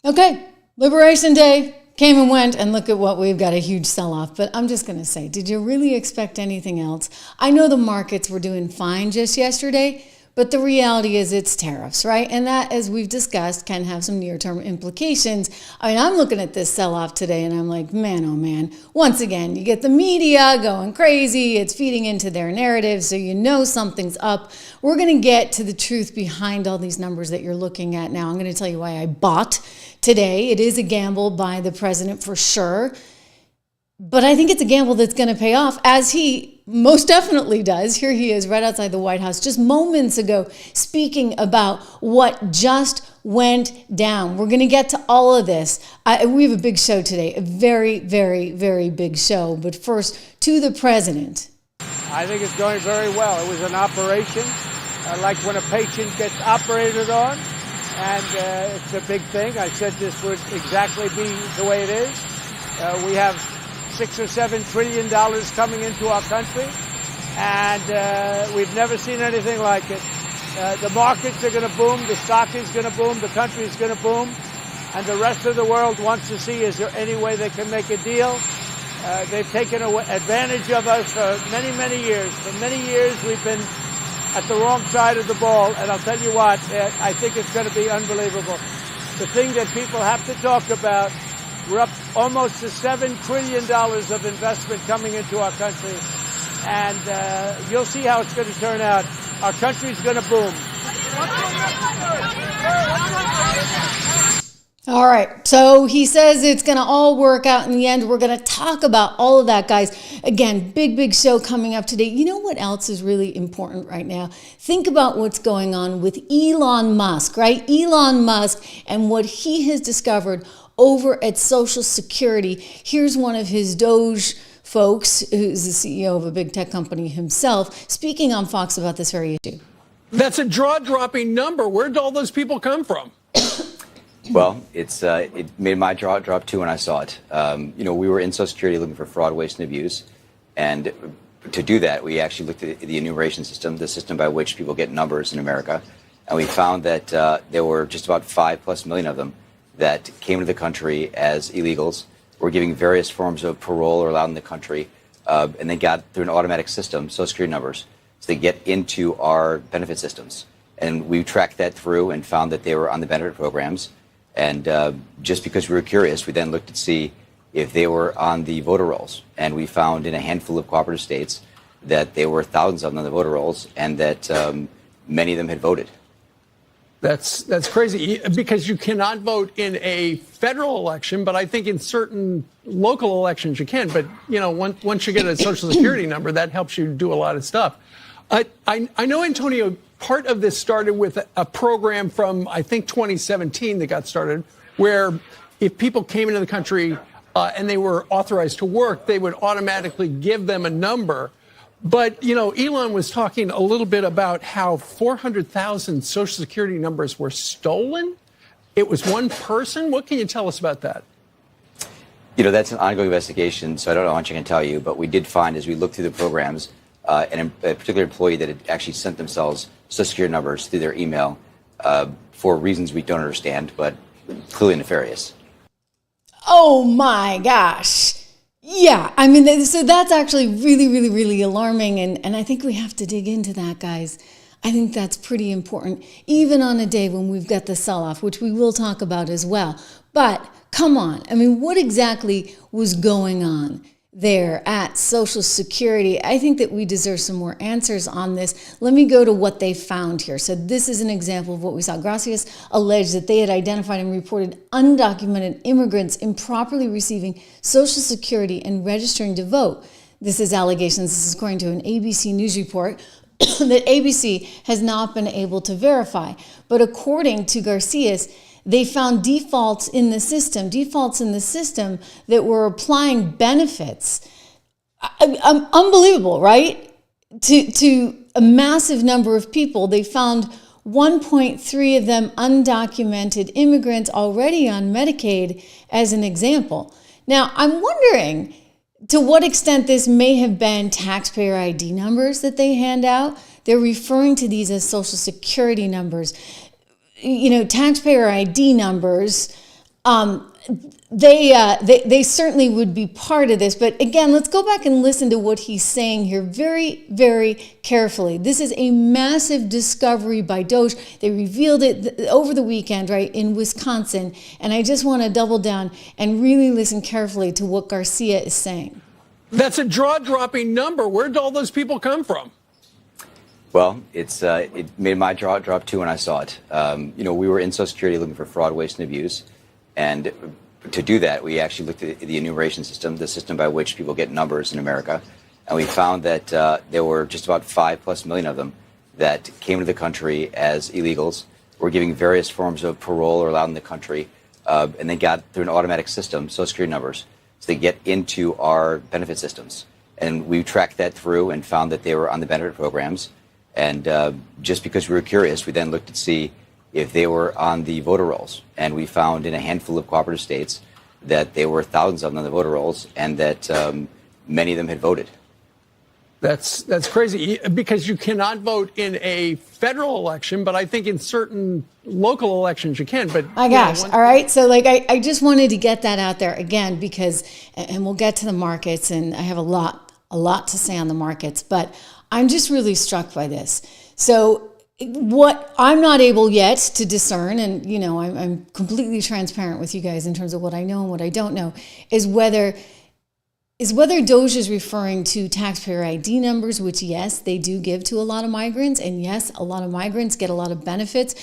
Okay, Liberation Day came and went, and look at what we've got, a huge sell-off. But I'm just going to say, did you really expect anything else? I know the markets were doing fine just yesterday, but the reality is it's tariffs, right? And that, as we've discussed, can have some near-term implications. I mean, I'm looking at this sell-off today, and I'm like, man, oh man. Once again, you get the media going crazy. It's feeding into their narrative, so you know something's up. We're going to get to the truth behind all these numbers that you're looking at now. I'm going to tell you why I bought today. It is a gamble by the president for sure. But I think it's a gamble that's going to pay off, as he most definitely does. Here he is right outside the White House just moments ago speaking about what just went down. We're going to get to all of this. We have a big show today, a very, very, very big show. But first, to the president. I think it's going very well. It was an operation, like when a patient gets operated on, and it's a big thing. I said this would exactly be the way it is. We have $6 or $7 trillion coming into our country, and we've never seen anything like it. The markets are going to boom, the stock is going to boom, the country is going to boom, and the rest of the world wants to see, is there any way they can make a deal? They've taken advantage of us for many, many years. For many years we've been at the wrong side of the ball, and I'll tell you what, I think it's going to be unbelievable. The thing that people have to talk about, we're up almost to $7 trillion of investment coming into our country. And you'll see how it's going to turn out. Our country's going to boom. All right. So he says it's going to all work out in the end. We're going to talk about all of that, guys. Again, big show coming up today. You know what else is really important right now? Think about what's going on with Elon Musk, right? Elon Musk and what he has discovered over at Social Security. Here's one of his Doge folks, who's the CEO of a big tech company himself, speaking on Fox about this very issue. That's a jaw-dropping number. Where did all those people come from? Well, it made my jaw drop too when I saw it. We were in Social Security looking for fraud, waste, and abuse. And to do that, we actually looked at the enumeration system, the system by which people get numbers in America. And we found that there were just about 5+ million of them that came to the country as illegals, were giving various forms of parole or allowed in the country, and they got through an automatic system, Social Security numbers, so they get into our benefit systems. And we tracked that through and found that they were on the benefit programs. And just because we were curious, we then looked to see if they were on the voter rolls. And we found in a handful of cooperative states that there were thousands of them on the voter rolls, and that many of them had voted. That's crazy, because you cannot vote in a federal election, but I think in certain local elections you can. But, once you get a Social Security number, that helps you do a lot of stuff. I know, Antonio, part of this started with a program from, I think, 2017 that got started, where if people came into the country and they were authorized to work, they would automatically give them a number. But, Elon was talking a little bit about how 400,000 Social Security numbers were stolen. It was one person. What can you tell us about that? That's an ongoing investigation, so I don't know how much I can tell you. But we did find, as we looked through the programs, a particular employee that had actually sent themselves Social Security numbers through their email for reasons we don't understand, but clearly nefarious. Oh, my gosh. Yeah, I mean, so that's actually really, really, really alarming. And I think we have to dig into that, guys. I think that's pretty important, even on a day when we've got the sell-off, which we will talk about as well. But come on. I mean, what exactly was going on there at Social Security? I think that we deserve some more answers on this. Let me go to what they found here. So this is an example of what we saw. Gracias alleged that they had identified and reported undocumented immigrants improperly receiving Social Security and registering to vote. This is allegations. This is according to an ABC News report that ABC has not been able to verify. But according to Garcias, they found defaults in the system that were applying benefits. Unbelievable, right? To a massive number of people. They found 1.3 of them undocumented immigrants already on Medicaid as an example. Now, I'm wondering to what extent this may have been taxpayer ID numbers that they hand out. They're referring to these as Social Security numbers. Taxpayer ID numbers They certainly would be part of this. But again, let's go back and listen to what he's saying here very, very carefully. This is a massive discovery by Doge. They revealed it over the weekend, right, in Wisconsin. And I just want to double down and really listen carefully to what Garcia is saying. That's a jaw-dropping number. Where did all those people come from? Well, it made my jaw drop too when I saw it. We were in Social Security looking for fraud, waste, and abuse. And to do that, we actually looked at the enumeration system, the system by which people get numbers in America. And we found that there were just about 5+ million of them that came to the country as illegals, were giving various forms of parole or allowed in the country, and they got through an automatic system, Social Security numbers, so they get into our benefit systems. And we tracked that through and found that they were on the benefit programs. And just because we were curious, we then looked to see if they were on the voter rolls. And we found in a handful of cooperative states that there were thousands of them on the voter rolls and that many of them had voted. That's crazy because you cannot vote in a federal election, but I think in certain local elections you can. But my gosh, all right. So I just wanted to get that out there again because, and we'll get to the markets, and I have a lot to say on the markets, but I'm just really struck by this. So what I'm not able yet to discern, and I'm completely transparent with you guys in terms of what I know and what I don't know, is whether Doge is referring to taxpayer ID numbers, which yes, they do give to a lot of migrants, and yes, a lot of migrants get a lot of benefits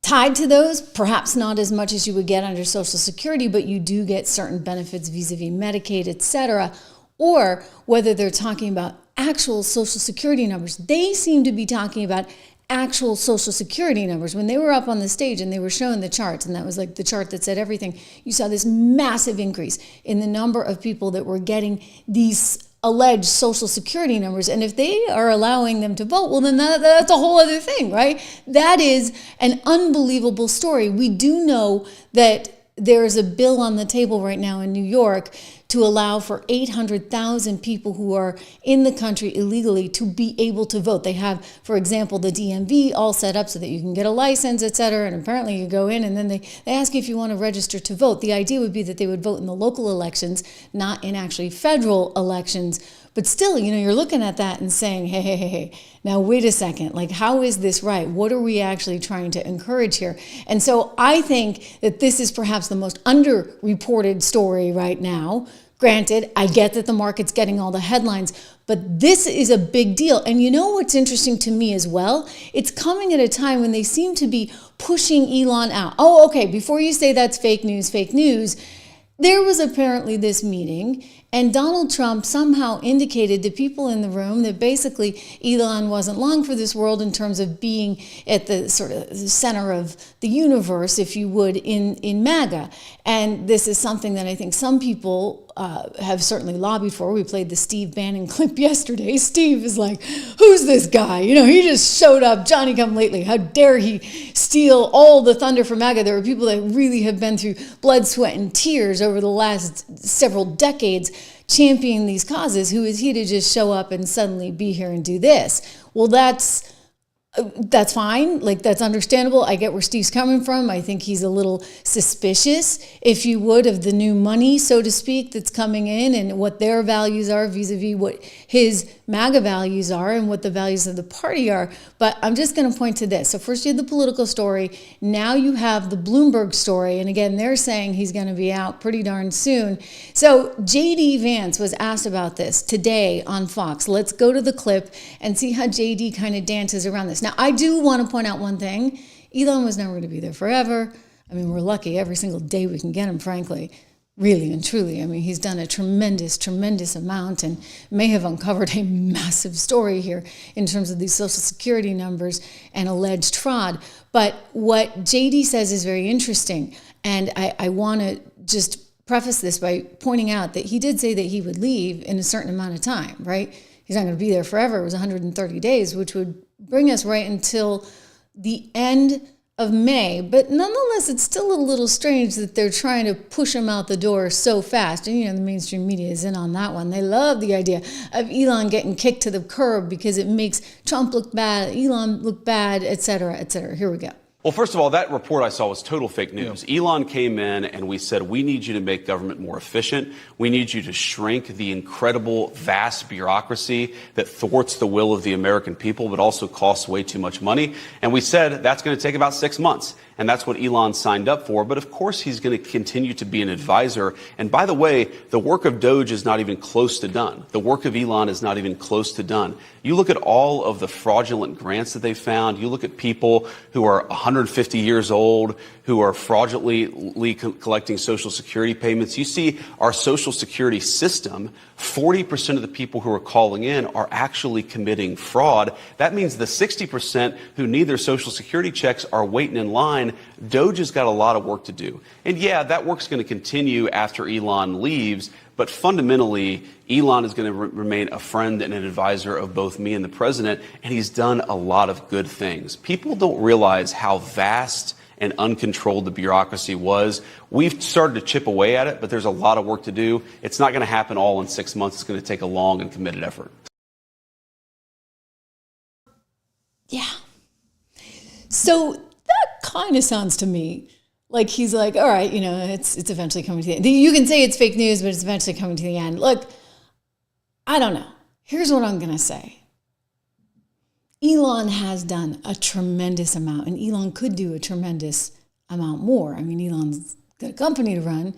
tied to those, perhaps not as much as you would get under Social Security, but you do get certain benefits vis-a-vis Medicaid, etc., or whether they're talking about actual Social Security numbers. They seem to be talking about actual Social Security numbers. When they were up on the stage and they were showing the charts, and that was like the chart that said everything, you saw this massive increase in the number of people that were getting these alleged Social Security numbers. And if they are allowing them to vote, well, then that's a whole other thing, right? That is an unbelievable story. We do know that there's a bill on the table right now in New York to allow for 800,000 people who are in the country illegally to be able to vote. They have, for example, the DMV all set up so that you can get a license, et cetera, and apparently you go in and then they ask you if you want to register to vote. The idea would be that they would vote in the local elections, not in actually federal elections. But still, you're looking at that and saying, hey, now wait a second, like how is this right? What are we actually trying to encourage here? And so I think that this is perhaps the most underreported story right now. Granted, I get that the market's getting all the headlines, but this is a big deal. And you know what's interesting to me as well? It's coming at a time when they seem to be pushing Elon out. Oh, okay, before you say that's fake news, there was apparently this meeting, and Donald Trump somehow indicated to people in the room that basically Elon wasn't long for this world in terms of being at the sort of center of the universe, if you would, in MAGA. And this is something that I think some people have certainly lobbied for. We played the Steve Bannon clip yesterday. Steve is like, who's this guy? He just showed up, Johnny come lately. How dare he steal all the thunder from MAGA? There are people that really have been through blood, sweat, and tears over the last several decades championing these causes. Who is he to just show up and suddenly be here and do this? Well, that's fine. Like, that's understandable. I get where Steve's coming from. I think he's a little suspicious, if you would, of the new money, so to speak, that's coming in and what their values are vis-a-vis what his MAGA values are and what the values of the party are. But I'm just going to point to this. So first you had the political story. Now you have the Bloomberg story. And again, they're saying he's going to be out pretty darn soon. So J.D. Vance was asked about this today on Fox. Let's go to the clip and see how J.D. kind of dances around this. Now, I do want to point out one thing. Elon was never going to be there forever. I mean, we're lucky every single day we can get him, frankly. Really and truly. I mean, he's done a tremendous, tremendous amount and may have uncovered a massive story here in terms of these Social Security numbers and alleged fraud. But what JD says is very interesting. And I want to just preface this by pointing out that he did say that he would leave in a certain amount of time, right? He's not going to be there forever. It was 130 days, which would bring us right until the end of May. But nonetheless, it's still a little strange that they're trying to push him out the door so fast. And, the mainstream media is in on that one. They love the idea of Elon getting kicked to the curb because it makes Trump look bad, Elon look bad, et cetera, et cetera. Here we go. Well, first of all, that report I saw was total fake news. Yeah. Elon came in and we said, we need you to make government more efficient. We need you to shrink the incredible, vast bureaucracy that thwarts the will of the American people, but also costs way too much money. And we said that's going to take about 6 months. And that's what Elon signed up for. But of course, he's going to continue to be an advisor. And by the way, the work of Doge is not even close to done. The work of Elon is not even close to done. You look at all of the fraudulent grants that they found. You look at people who are 150 years old, who are fraudulently collecting Social Security payments. You see our Social Security system, 40% of the people who are calling in are actually committing fraud. That means the 60% who need their Social Security checks are waiting in line. Doge has got a lot of work to do. And yeah, that work's going to continue after Elon leaves. But fundamentally, Elon is going to remain a friend and an advisor of both me and the president. And he's done a lot of good things. People don't realize how vast and uncontrolled the bureaucracy was. We've started to chip away at it, but there's a lot of work to do. It's not going to happen all in 6 months. It's going to take a long and committed effort. Yeah. So that kind of sounds to me like he's like, all right, it's eventually coming to the end. You can say it's fake news, but it's eventually coming to the end. Look, I don't know. Here's what I'm going to say. Elon has done a tremendous amount, and Elon could do a tremendous amount more. I mean, Elon's got a company to run.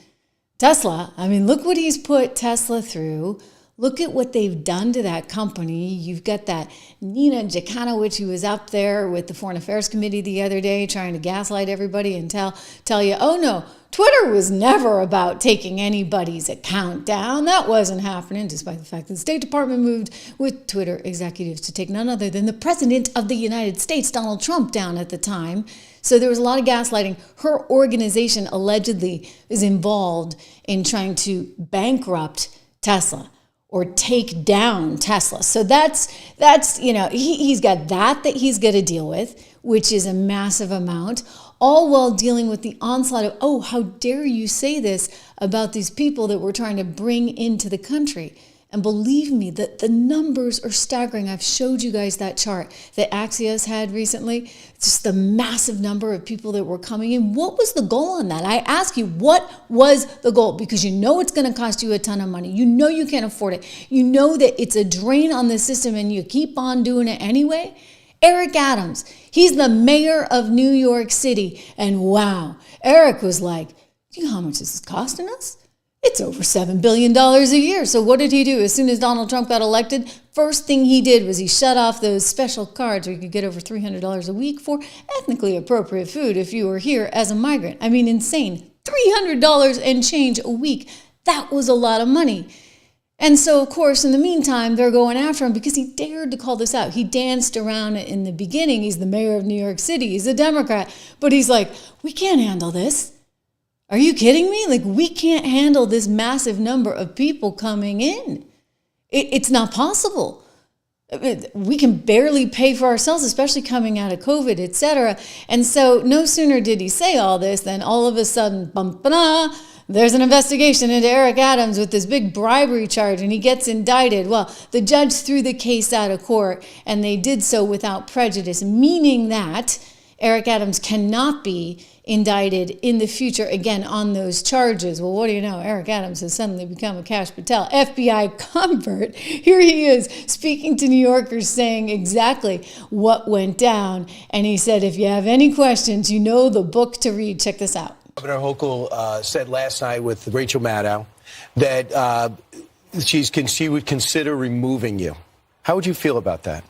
Tesla, look what he's put Tesla through. Look at what they've done to that company. You've got that Nina Jakanowicz who was up there with the Foreign Affairs Committee the other day trying to gaslight everybody and tell you, oh no, Twitter was never about taking anybody's account down. That wasn't happening, despite the fact that the State Department moved with Twitter executives to take none other than the President of the United States, Donald Trump, down at the time. So there was a lot of gaslighting. Her organization allegedly is involved in trying to bankrupt Tesla or take down Tesla. So that's he's got that he's got to deal with, which is a massive amount, all while dealing with the onslaught of, oh, how dare you say this about these people that we're trying to bring into the country. And believe me, the numbers are staggering. I've showed you guys that chart that Axios had recently. Just the massive number of people that were coming in. What was the goal on that? I ask you, what was the goal? Because you know it's going to cost you a ton of money. You know you can't afford it. You know that it's a drain on the system and you keep on doing it anyway. Eric Adams, he's the mayor of New York City. And wow, Eric was like, do you know how much this is costing us? It's over $7 billion a year. So what did he do? As soon as Donald Trump got elected, first thing he did was he shut off those special cards where you could get over $300 a week for ethnically appropriate food if you were here as a migrant. Insane. $300 and change a week. That was a lot of money. And so, of course, in the meantime, they're going after him because he dared to call this out. He danced around it in the beginning. He's the mayor of New York City. He's a Democrat. But he's like, we can't handle this. Are you kidding me? We can't handle this massive number of people coming in. It's not possible. We can barely pay for ourselves, especially coming out of COVID, et cetera. And so no sooner did he say all this than all of a sudden, there's an investigation into Eric Adams with this big bribery charge, and he gets indicted. Well, the judge threw the case out of court, and they did so without prejudice, meaning that Eric Adams cannot be indicted in the future again on those charges. Well, what do you know? Eric Adams has suddenly become a Cash Patel FBI convert. Here he is speaking to New Yorkers saying exactly what went down. And he said, if you have any questions, you know the book to read. Check this out. Governor Hochul said last night with Rachel Maddow that she would consider removing you. How would you feel about that?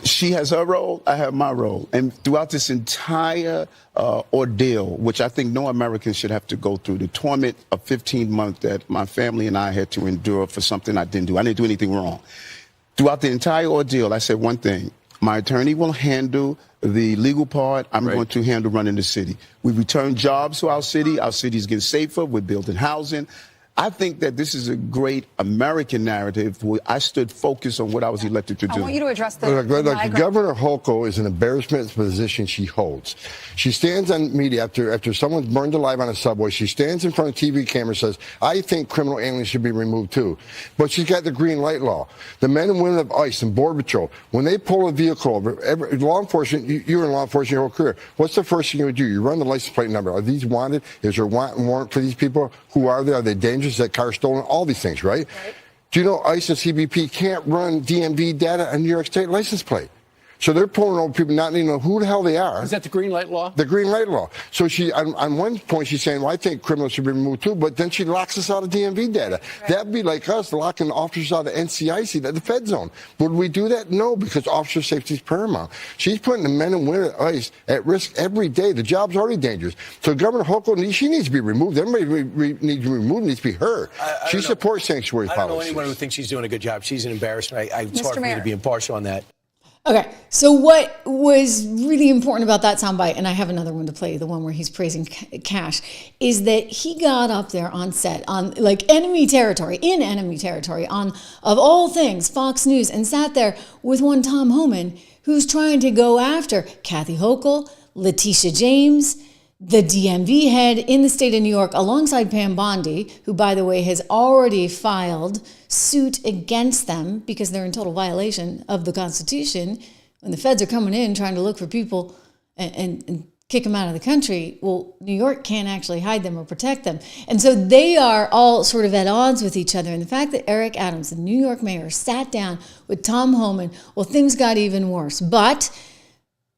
She has her role, I have my role. And throughout this entire ordeal, which I think no American should have to go through, the torment of 15 months that my family and I had to endure for something I didn't do. I didn't do anything wrong. Throughout the entire ordeal, I said one thing. My attorney will handle the legal part. I'm going to handle running the city. We return jobs to our city. Our city is getting safer. We're building housing. I think that this is a great American narrative where I stood focused on what I was elected to do. I want you to address the Look, Governor Hochul is an embarrassment position she holds. She stands on media after someone's burned alive on a subway. She stands in front of TV camera and says, I think criminal aliens should be removed too. But she's got the green light law. The men and women of ICE and Border Patrol, when they pull a vehicle over, law enforcement, you're in law enforcement your whole career. What's the first thing you would do? You run the license plate number. Are these wanted? Is there a warrant for these people? Who are they? Are they dangerous? Is that car stolen? All these things, right? Do you know ICE and CBP can't run DMV data on New York State license plate? So they're pulling over people not even know who the hell they are. Is that the green light law? The green light law. So she, on one point, she's saying, well, I think criminals should be removed too, but then she locks us out of DMV data. That'd be like us locking officers out of NCIC, the Fed zone. Would we do that? No, because officer safety is paramount. She's putting the men and women at ICE at risk every day. The job's already dangerous. So Governor Hochul, she needs to be removed. Everybody needs to be removed. Needs to be her. She supports sanctuary policy. I don't know anyone who thinks she's doing a good job. She's an embarrassment. It's hard for me to be impartial on that. Okay, so what was really important about that soundbite, and I have another one to play, the one where he's praising Cash, is that he got up there on set, on like enemy territory, on, of all things, Fox News, and sat there with one Tom Homan who's trying to go after Kathy Hochul, Letitia James, the DMV head in the state of New York, alongside Pam Bondi, who, by the way, has already filed suit against them because they're in total violation of the Constitution. When the feds are coming in trying to look for people and kick them out of the country, well, New York can't actually hide them or protect them. And so they are all sort of at odds with each other. And the fact that Eric Adams, the New York mayor, sat down with Tom Homan, well, things got even worse. But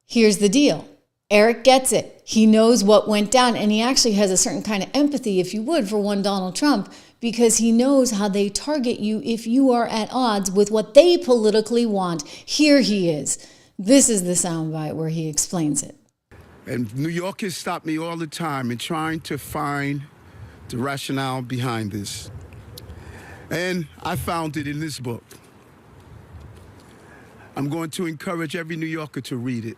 here's the deal. Eric gets it. He knows what went down, and he actually has a certain kind of empathy, if you would, for one Donald Trump, because he knows how they target you if you are at odds with what they politically want. Here he is. This is the soundbite where he explains it. And New Yorkers stop me all the time in trying to find the rationale behind this. And I found it in this book. I'm going to encourage every New Yorker to read it.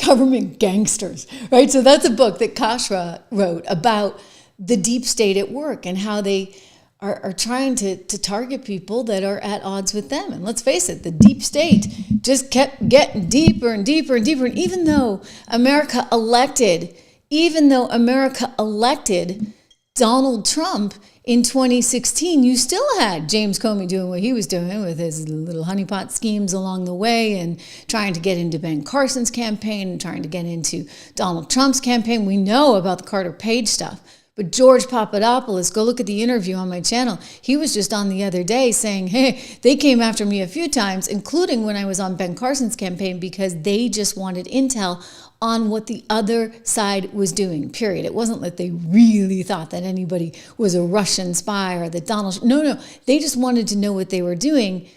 Government Gangsters, right? So that's a book that Kashra wrote about the deep state at work and how they are trying to target people that are at odds with them. And let's face it, the deep state just kept getting deeper and deeper and deeper. And even though America elected Donald Trump in 2016, you still had James Comey doing what he was doing with his little honeypot schemes along the way and trying to get into Ben Carson's campaign and trying to get into Donald Trump's campaign. We know about the Carter Page stuff. But George Papadopoulos, go look at the interview on my channel. He was just on the other day saying, hey, they came after me a few times, including when I was on Ben Carson's campaign, because they just wanted intel on what the other side was doing, period. It wasn't that they really thought that anybody was a Russian spy or that Donald... No. They just wanted to know what they were doing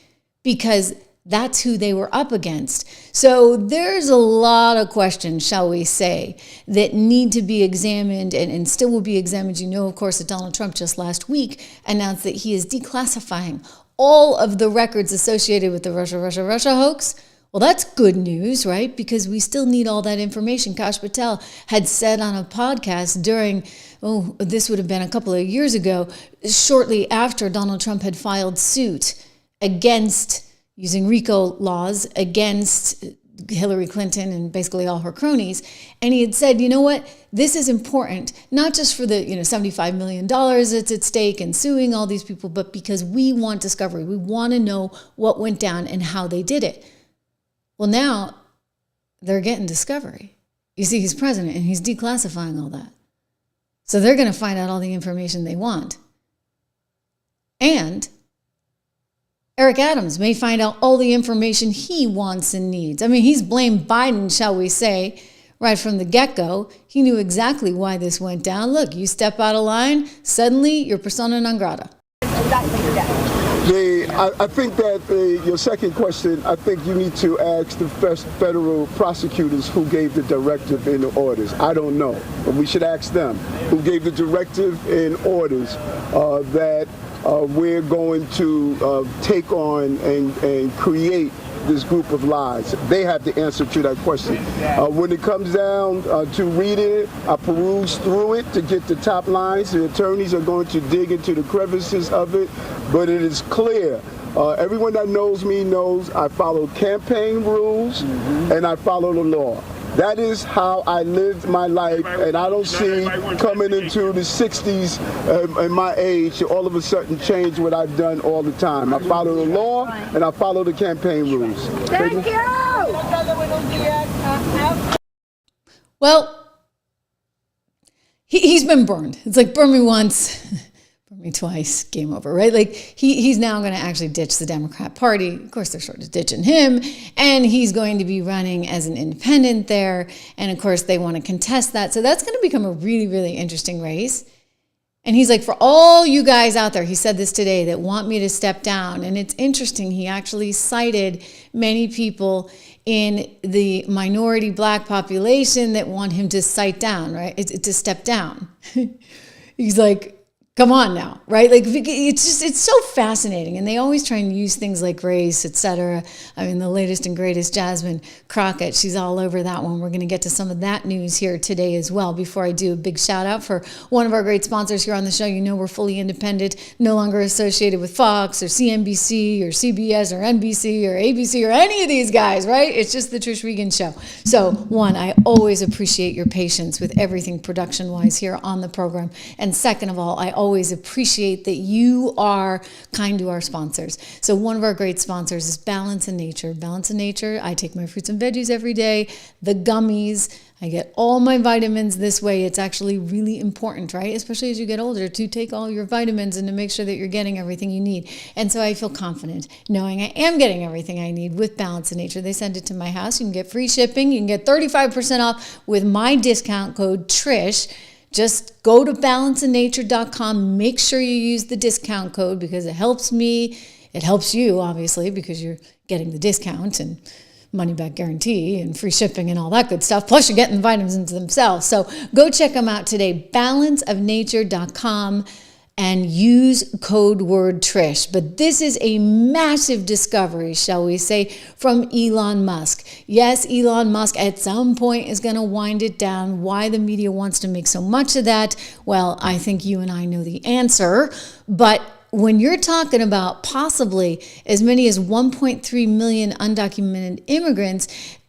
because that's who they were up against. So there's a lot of questions, shall we say, that need to be examined and still will be examined. You know, of course, that Donald Trump just last week announced that he is declassifying all of the records associated with the Russia hoax. Well, that's good news, right? Because we still need all that information. Kash Patel had said on a podcast during, this would have been a couple of years ago, shortly after Donald Trump had filed suit against, using RICO laws, against Hillary Clinton and basically all her cronies. And he had said, you know what, this is important, not just for the $75 million that's at stake and suing all these people, but because we want discovery. We want to know what went down and how they did it. Well, now they're getting discovery. You see, he's president and he's declassifying all that. So they're going to find out all the information they want. And Eric Adams may find out all the information he wants and needs. I mean, he's blamed Biden, shall we say, right from the get-go. He knew exactly why this went down. Look, you step out of line, suddenly you're persona non grata. I think that your second question, I think you need to ask the federal prosecutors who gave the directive in the orders. I don't know, but we should ask them who gave the directive in orders that we're going to take on and create this group of lies? They have the answer to that question. When it comes down to reading it, I peruse through it to get the top lines. The attorneys are going to dig into the crevices of it, but it is clear. Everyone that knows me knows I follow campaign rules and I follow the law. That is how I lived my life, and I don't see coming into the 60s and my age to all of a sudden change what I've done all the time. I follow the law and I follow the campaign rules. Thank you! Well, he's been burned. It's like burn me once, burn me twice, game over, right? Like he's now going to actually ditch the Democrat Party. Of course, they're sort of ditching him, and he's going to be running as an independent there. And of course, they want to contest that. So that's going to become a really, really interesting race. And he's like, for all you guys out there, he said this today, that want me to step down. And it's interesting, he actually cited many people in the minority black population that want him to cite down, right? To step down. He's like, come on now, right? Like, it's so fascinating. And they always try and use things like race, etc. I mean, the latest and greatest, Jasmine Crockett, she's all over that one. We're going to get to some of that news here today as well. Before I do, a big shout out for one of our great sponsors here on the show. You know, we're fully independent, no longer associated with Fox or CNBC or CBS or NBC or ABC or any of these guys, right? It's just the Trish Regan show. So one, I always appreciate your patience with everything production-wise here on the program. And second of all, I always appreciate that you are kind to our sponsors. So one of our great sponsors is Balance in Nature. Balance in Nature, I take my fruits and veggies every day, the gummies, I get all my vitamins this way. It's actually really important, right? Especially as you get older, to take all your vitamins and to make sure that you're getting everything you need. And so I feel confident knowing I am getting everything I need with Balance in Nature. They send it to my house. You can get free shipping. You can get 35% off with my discount code TRISH. Just go to balanceinature.com. Make sure you use the discount code because it helps me. It helps you, obviously, because you're getting the discount and money back guarantee and free shipping and all that good stuff. Plus, you're getting the vitamins into themselves. So go check them out today, balanceofnature.com, and use code word Trish. But this is a massive discovery, shall we say, from Elon Musk. Yes, Elon Musk at some point is going to wind it down. Why the media wants to make so much of that? Well, I think you and I know the answer. But when you're talking about possibly as many as 1.3 million undocumented immigrants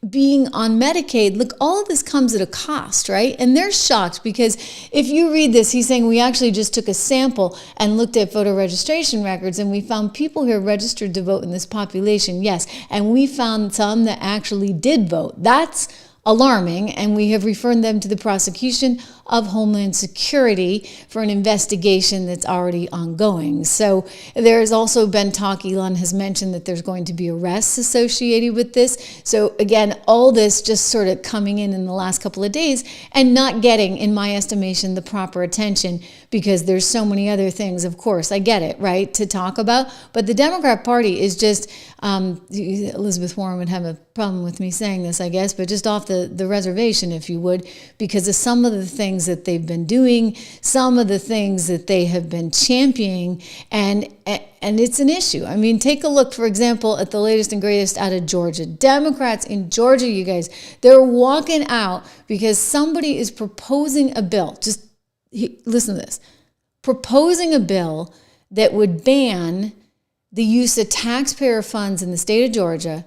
being on Medicaid, look, all of this comes at a cost, right? And they're shocked because if you read this, he's saying we actually just took a sample and looked at voter registration records and we found people who are registered to vote in this population, yes, and we found some that actually did vote. That's alarming, and we have referred them to the prosecution of Homeland Security for an investigation that's already ongoing. So there has also been talk, Elon has mentioned that there's going to be arrests associated with this. So again, all this just sort of coming in the last couple of days and not getting, in my estimation, the proper attention because there's so many other things, of course, I get it, right, to talk about. But the Democrat Party is just, Elizabeth Warren would have a problem with me saying this, I guess, but just off the reservation, if you would, because of some of the things that they've been doing, some of the things that they have been championing, and it's an issue. I mean, take a look, for example, at the latest and greatest out of Georgia. Democrats in Georgia, you guys, they're walking out because somebody is proposing a bill. Just listen to this. Proposing a bill that would ban the use of taxpayer funds in the state of Georgia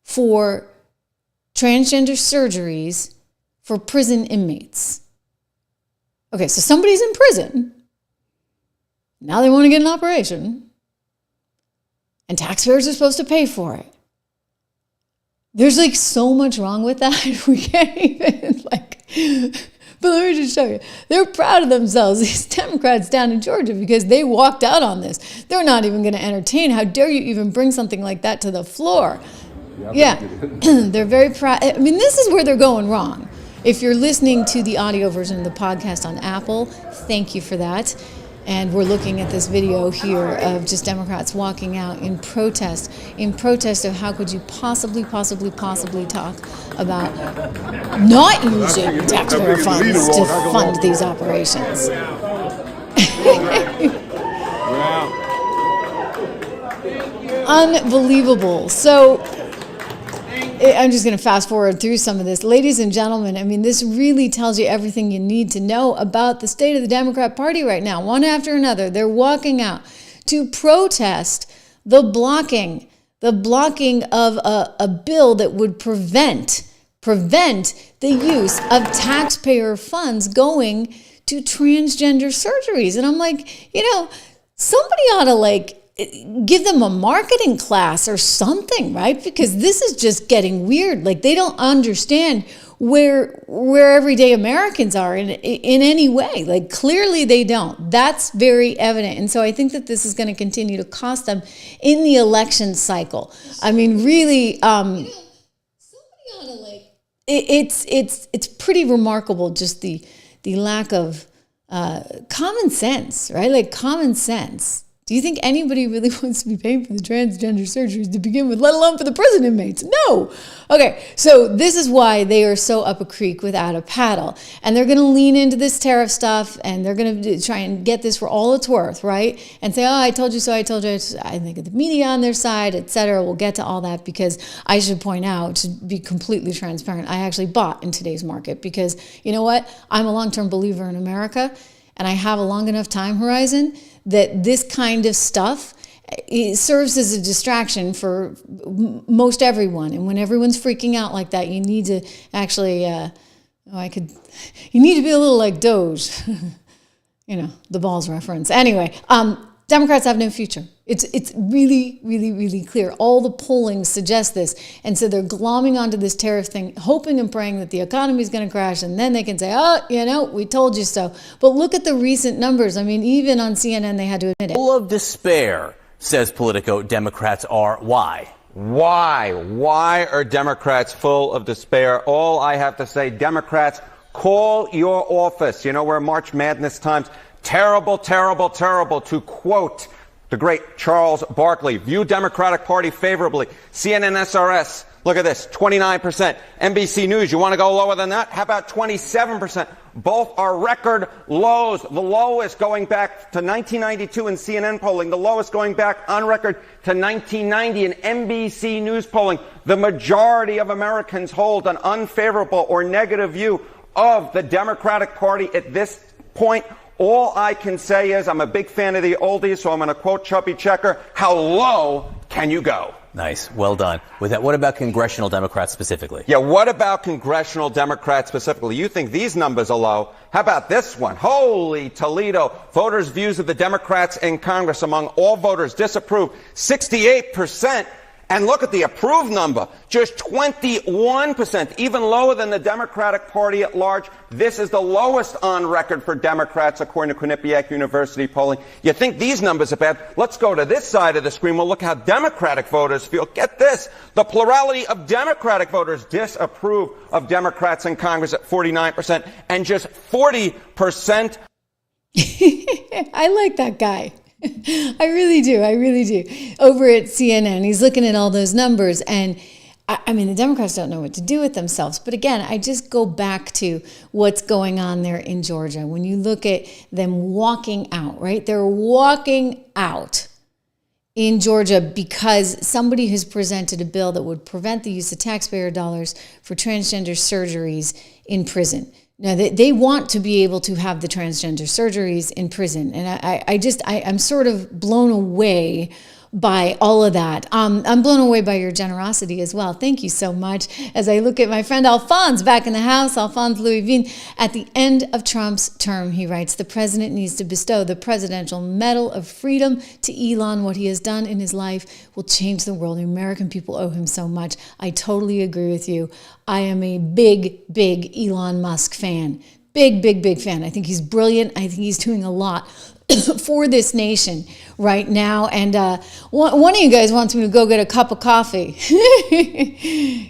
for transgender surgeries for prison inmates. Okay, so somebody's in prison. Now they want to get an operation. And taxpayers are supposed to pay for it. There's like so much wrong with that. We can't even but let me just show you. They're proud of themselves, these Democrats down in Georgia, because they walked out on this. They're not even going to entertain. How dare you even bring something like that to the floor? Yeah, they're very proud. I mean, this is where they're going wrong. If you're listening to the audio version of the podcast on Apple, thank you for that. And we're looking at this video here of just Democrats walking out in protest of how could you possibly talk about not using taxpayer funds to fund these operations. Thank you. Unbelievable. So I'm just going to fast forward through some of this. Ladies and gentlemen, I mean, this really tells you everything you need to know about the state of the Democrat Party right now. One after another, they're walking out to protest the blocking of a bill that would prevent the use of taxpayer funds going to transgender surgeries. And I'm like, somebody ought to give them a marketing class or something, right? Because this is just getting weird. Like, they don't understand where everyday Americans are in any way. Like, clearly they don't. That's very evident. And so I think that this is going to continue to cost them in the election cycle. I mean, really, somebody ought to it's pretty remarkable, just the lack of common sense, right? Like, common sense. Do you think anybody really wants to be paying for the transgender surgeries to begin with, let alone for the prison inmates? No. Okay, so this is why they are so up a creek without a paddle. And they're going to lean into this tariff stuff, and they're going to try and get this for all it's worth, right? And say, I told you so, I told you. I think of the media on their side, et cetera. We'll get to all that, because I should point out, to be completely transparent, I actually bought in today's market, because you know what? I'm a long-term believer in America, and I have a long enough time horizon that this kind of stuff, it serves as a distraction for most everyone. And when everyone's freaking out like that, you need to actually, you need to be a little like Doge, the Balls reference. Anyway, Democrats have no future. It's really, really, really clear. All the polling suggests this. And so they're glomming onto this tariff thing, hoping and praying that the economy is going to crash. And then they can say, we told you so. But look at the recent numbers. I mean, even on CNN, they had to admit it. Full of despair, says Politico, Democrats are. Why? Why? Why are Democrats full of despair? All I have to say, Democrats, call your office. We're March Madness times. Terrible, terrible, terrible, to quote the great Charles Barkley. View Democratic Party favorably. CNN SRS, look at this, 29%. NBC News, you want to go lower than that? How about 27%? Both are record lows. The lowest going back to 1992 in CNN polling. The lowest going back on record to 1990 in NBC News polling. The majority of Americans hold an unfavorable or negative view of the Democratic Party at this point. All I can say is I'm a big fan of the oldies, so I'm going to quote Chubby Checker. How low can you go? Nice. Well done. With that, what about congressional Democrats specifically? Yeah, what about congressional Democrats specifically? You think these numbers are low? How about this one? Holy Toledo. Voters' views of the Democrats in Congress among all voters disapprove. 68%. And look at the approved number, just 21%, even lower than the Democratic Party at large. This is the lowest on record for Democrats, according to Quinnipiac University polling. You think these numbers are bad? Let's go to this side of the screen. We'll look how Democratic voters feel. Get this. The plurality of Democratic voters disapprove of Democrats in Congress at 49%, and just 40%. I like that guy. I really do. Over at CNN, he's looking at all those numbers, and I mean, the Democrats don't know what to do with themselves. But again, I just go back to what's going on there in Georgia. When you look at them walking out, right? They're walking out in Georgia because somebody has presented a bill that would prevent the use of taxpayer dollars for transgender surgeries in prison. Now, they want to be able to have the transgender surgeries in prison. And I'm sort of blown away by all of that. I'm blown away by your generosity as well. Thank you so much. As I look at my friend Alphonse back in the house, Alphonse Louis Vine, at the end of Trump's term, he writes, the president needs to bestow the Presidential Medal of Freedom to Elon. What he has done in his life will change the world. The American people owe him so much. I totally agree with you. I am a big Elon Musk fan. Big fan. I think he's brilliant. I think he's doing a lot for this nation right now. And one of you guys wants me to go get a cup of coffee.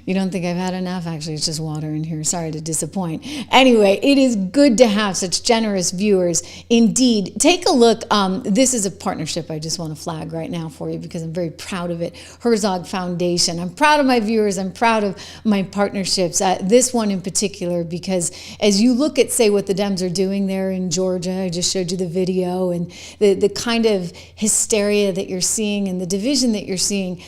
You don't think I've had enough? Actually, it's just water in here. Sorry to disappoint. Anyway, it is good to have such generous viewers. Indeed. Take a look. This is a partnership I just want to flag right now for you because I'm very proud of it. Herzog Foundation. I'm proud of my viewers. I'm proud of my partnerships. This one in particular, because as you look at, say, what the Dems are doing there in Georgia, I just showed you the video. ago, and the kind of hysteria that you're seeing and the division that you're seeing,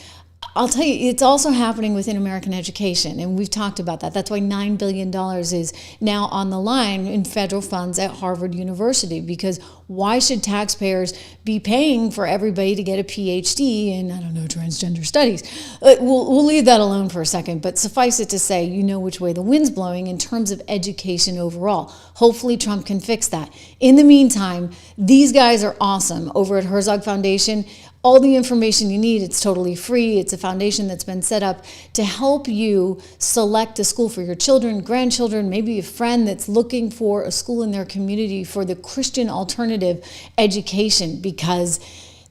I'll tell you, it's also happening within American education, and we've talked about that. That's why $9 billion is now on the line in federal funds at Harvard University, because why should taxpayers be paying for everybody to get a PhD in, I don't know, transgender studies? We'll leave that alone for a second, but suffice it to say, you know which way the wind's blowing in terms of education overall. Hopefully Trump can fix that. In the meantime, these guys are awesome over at Herzog Foundation. All the information you need, it's totally free. It's a foundation that's been set up to help you select a school for your children, grandchildren, maybe a friend that's looking for a school in their community for the Christian alternative education, because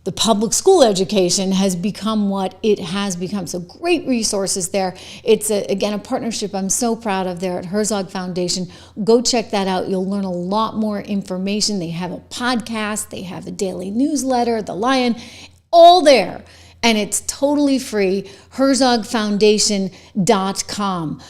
the public school education has become what it has become. So great resources there. It's, again, a partnership I'm so proud of there at Herzog Foundation. Go check that out. You'll learn a lot more information. They have a podcast. They have a daily newsletter, The Lion, all there. And it's totally free, herzogfoundation.com.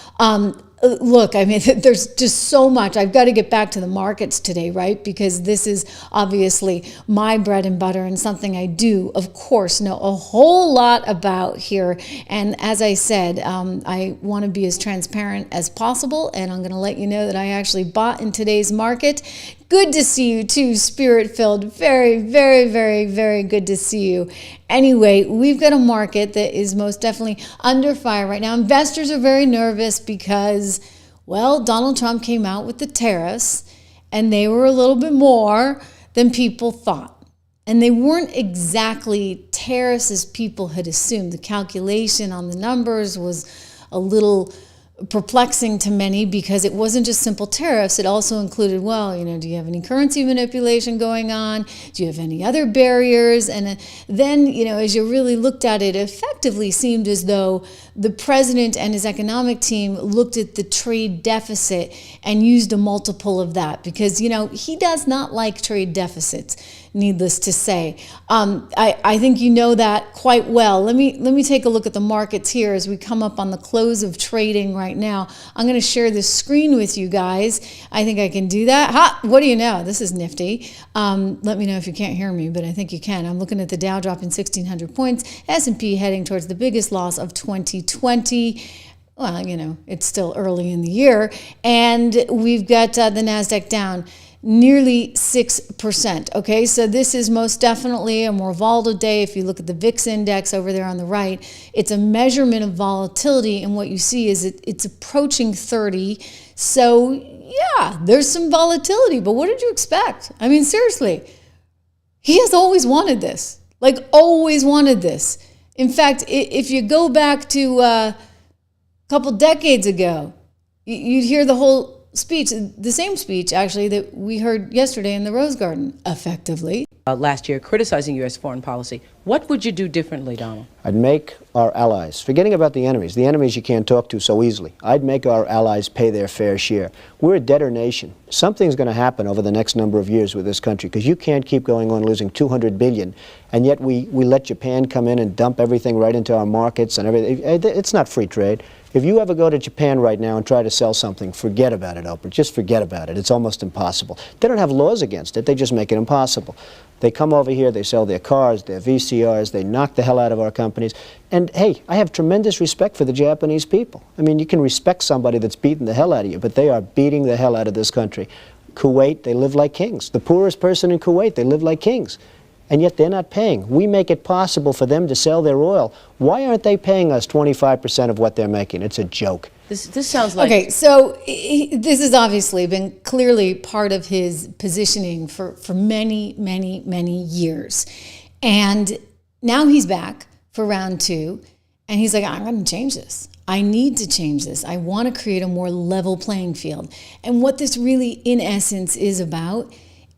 Look, I mean, there's just so much. I've got to get back to the markets today, right? Because this is obviously my bread and butter and something I do, of course, know a whole lot about here. And as I said, I want to be as transparent as possible. And I'm going to let you know that I actually bought in today's market. Good to see you too, Spirit-filled. Very, very, very, very good to see you. Anyway, we've got a market that is most definitely under fire right now. Investors are very nervous because, well, Donald Trump came out with the tariffs, and they were a little bit more than people thought. And they weren't exactly tariffs as people had assumed. The calculation on the numbers was a little perplexing to many because it wasn't just simple tariffs. It also included, well, you know, do you have any currency manipulation going on? Do you have any other barriers? And then, you know, as you really looked at it, it effectively seemed as though the president and his economic team looked at the trade deficit and used a multiple of that because, you know, he does not like trade deficits, needless to say. I think you know that quite well. Let me take a look at the markets here as we come up on the close of trading right now. I'm going to share this screen with you guys. I think I can do that. Ha! What do you know? This is nifty. Let me know if you can't hear me, but I think you can. I'm looking at the Dow dropping 1,600 points, S&P heading towards the biggest loss of 2020. Well, you know, it's still early in the year. And we've got the NASDAQ down nearly 6%. Okay, so this is most definitely a more volatile day. If you look at the VIX index over there on the right, it's a measurement of volatility, and what you see is it's approaching 30. So yeah, there's some volatility, but what did you expect? I mean, seriously, he has always wanted this, like always wanted this. In fact, if you go back to a couple decades ago, you'd hear the whole speech, the same speech actually that we heard yesterday in the Rose Garden, effectively. Last year criticizing U.S. foreign policy. What would you do differently, Donald? I'd make our allies, forgetting about the enemies you can't talk to so easily, I'd make our allies pay their fair share. We're a debtor nation. Something's going to happen over the next number of years with this country because you can't keep going on losing $200 billion, and yet we let Japan come in and dump everything right into our markets and everything. It's not free trade. If you ever go to Japan right now and try to sell something, forget about it, Oprah. Just forget about it. It's almost impossible. They don't have laws against it. They just make it impossible. They come over here, they sell their cars, their VCRs, they knock the hell out of our companies. And hey, I have tremendous respect for the Japanese people. I mean, you can respect somebody that's beating the hell out of you, but they are beating the hell out of this country. Kuwait, they live like kings. The poorest person in Kuwait, they live like kings. And yet they're not paying. We make it possible for them to sell their oil. Why aren't they paying us 25% of what they're making? It's a joke. This sounds like... Okay, so this has obviously been clearly part of his positioning for many, many, many years. And now he's back for round two, and he's like, I'm going to change this. I need to change this. I want to create a more level playing field. And what this really, in essence, is about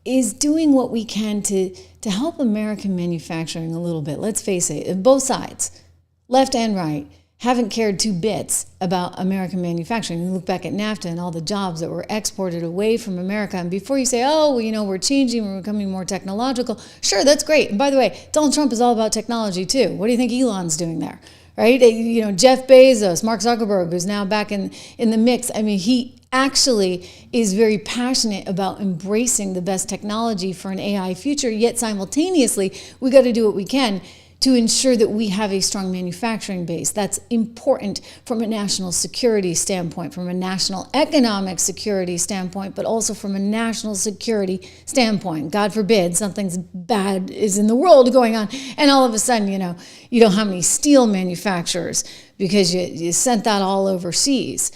is doing what we can to help American manufacturing a little bit. Let's face it, both sides, left and right, haven't cared two bits about American manufacturing. You look back at NAFTA and all the jobs that were exported away from America. And before you say, oh, well, you know, we're changing, we're becoming more technological. Sure, that's great. And by the way, Donald Trump is all about technology too. What do you think Elon's doing there? right? You know, Jeff Bezos, Mark Zuckerberg, who's now back in the mix. I mean, he actually is very passionate about embracing the best technology for an AI future, yet simultaneously, we got to do what we can to ensure that we have a strong manufacturing base. That's important from a national security standpoint, from a national economic security standpoint, but also from a national security standpoint. God forbid something's bad is in the world going on, and all of a sudden, you know, you don't have any steel manufacturers because you sent that all overseas.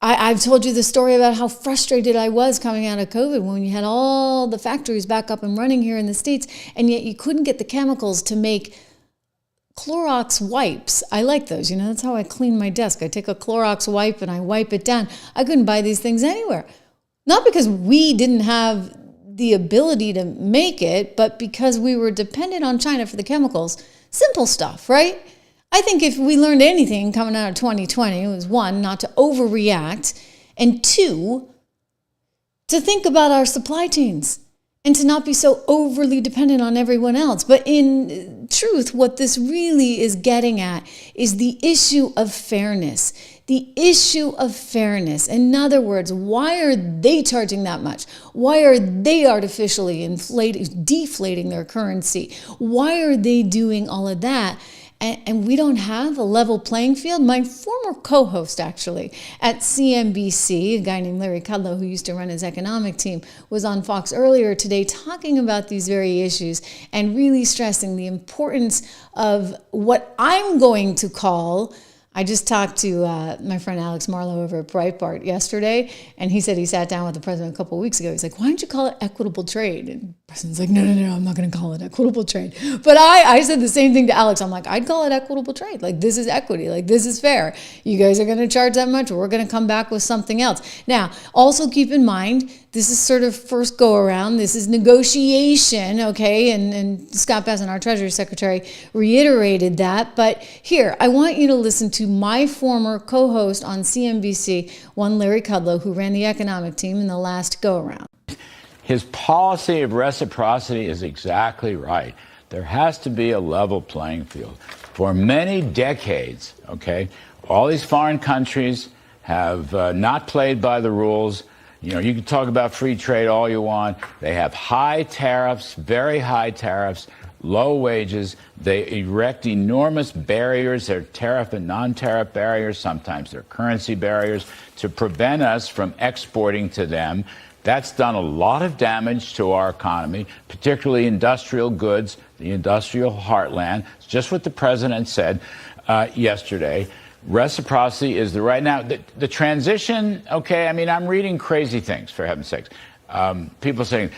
I've told you the story about how frustrated I was coming out of COVID when you had all the factories back up and running here in the States, and yet you couldn't get the chemicals to make Clorox wipes. I like those. You know, that's how I clean my desk. I take a Clorox wipe and I wipe it down. I couldn't buy these things anywhere. Not because we didn't have the ability to make it, but because we were dependent on China for the chemicals. Simple stuff, right? I think if we learned anything coming out of 2020, it was one, not to overreact, and two, to think about our supply chains and to not be so overly dependent on everyone else. But in truth, what this really is getting at is the issue of fairness. The issue of fairness. In other words, why are they charging that much? Why are they artificially deflating their currency? Why are they doing all of that? And we don't have a level playing field. My former co-host, actually, at CNBC, a guy named Larry Kudlow, who used to run his economic team, was on Fox earlier today talking about these very issues and really stressing the importance of what I'm going to call, I just talked to my friend Alex Marlowe over at Breitbart yesterday, and he said he sat down with the president a couple of weeks ago. He's like, why don't you call it equitable trade? And the president's like, no, I'm not going to call it equitable trade. But I said the same thing to Alex. I'm like, I'd call it equitable trade. Like, this is equity. Like, this is fair. You guys are going to charge that much, or we're going to come back with something else. Now, also keep in mind, this is sort of first go around. This is negotiation, okay? And Scott Bessent, our Treasury Secretary, reiterated that. But here, I want you to listen to my former co-host on CNBC, one Larry Kudlow, who ran the economic team in the last go around. His policy of reciprocity is exactly right. There has to be a level playing field. For many decades, okay, all these foreign countries have not played by the rules. You know, you can talk about free trade all you want. They have high tariffs, very high tariffs, low wages. They erect enormous barriers. They're tariff and non-tariff barriers. Sometimes they're currency barriers to prevent us from exporting to them. That's done a lot of damage to our economy, particularly industrial goods, the industrial heartland. It's just what the president said yesterday. Reciprocity is the right now. The transition, okay, I mean, I'm reading crazy things, for heaven's sakes. People saying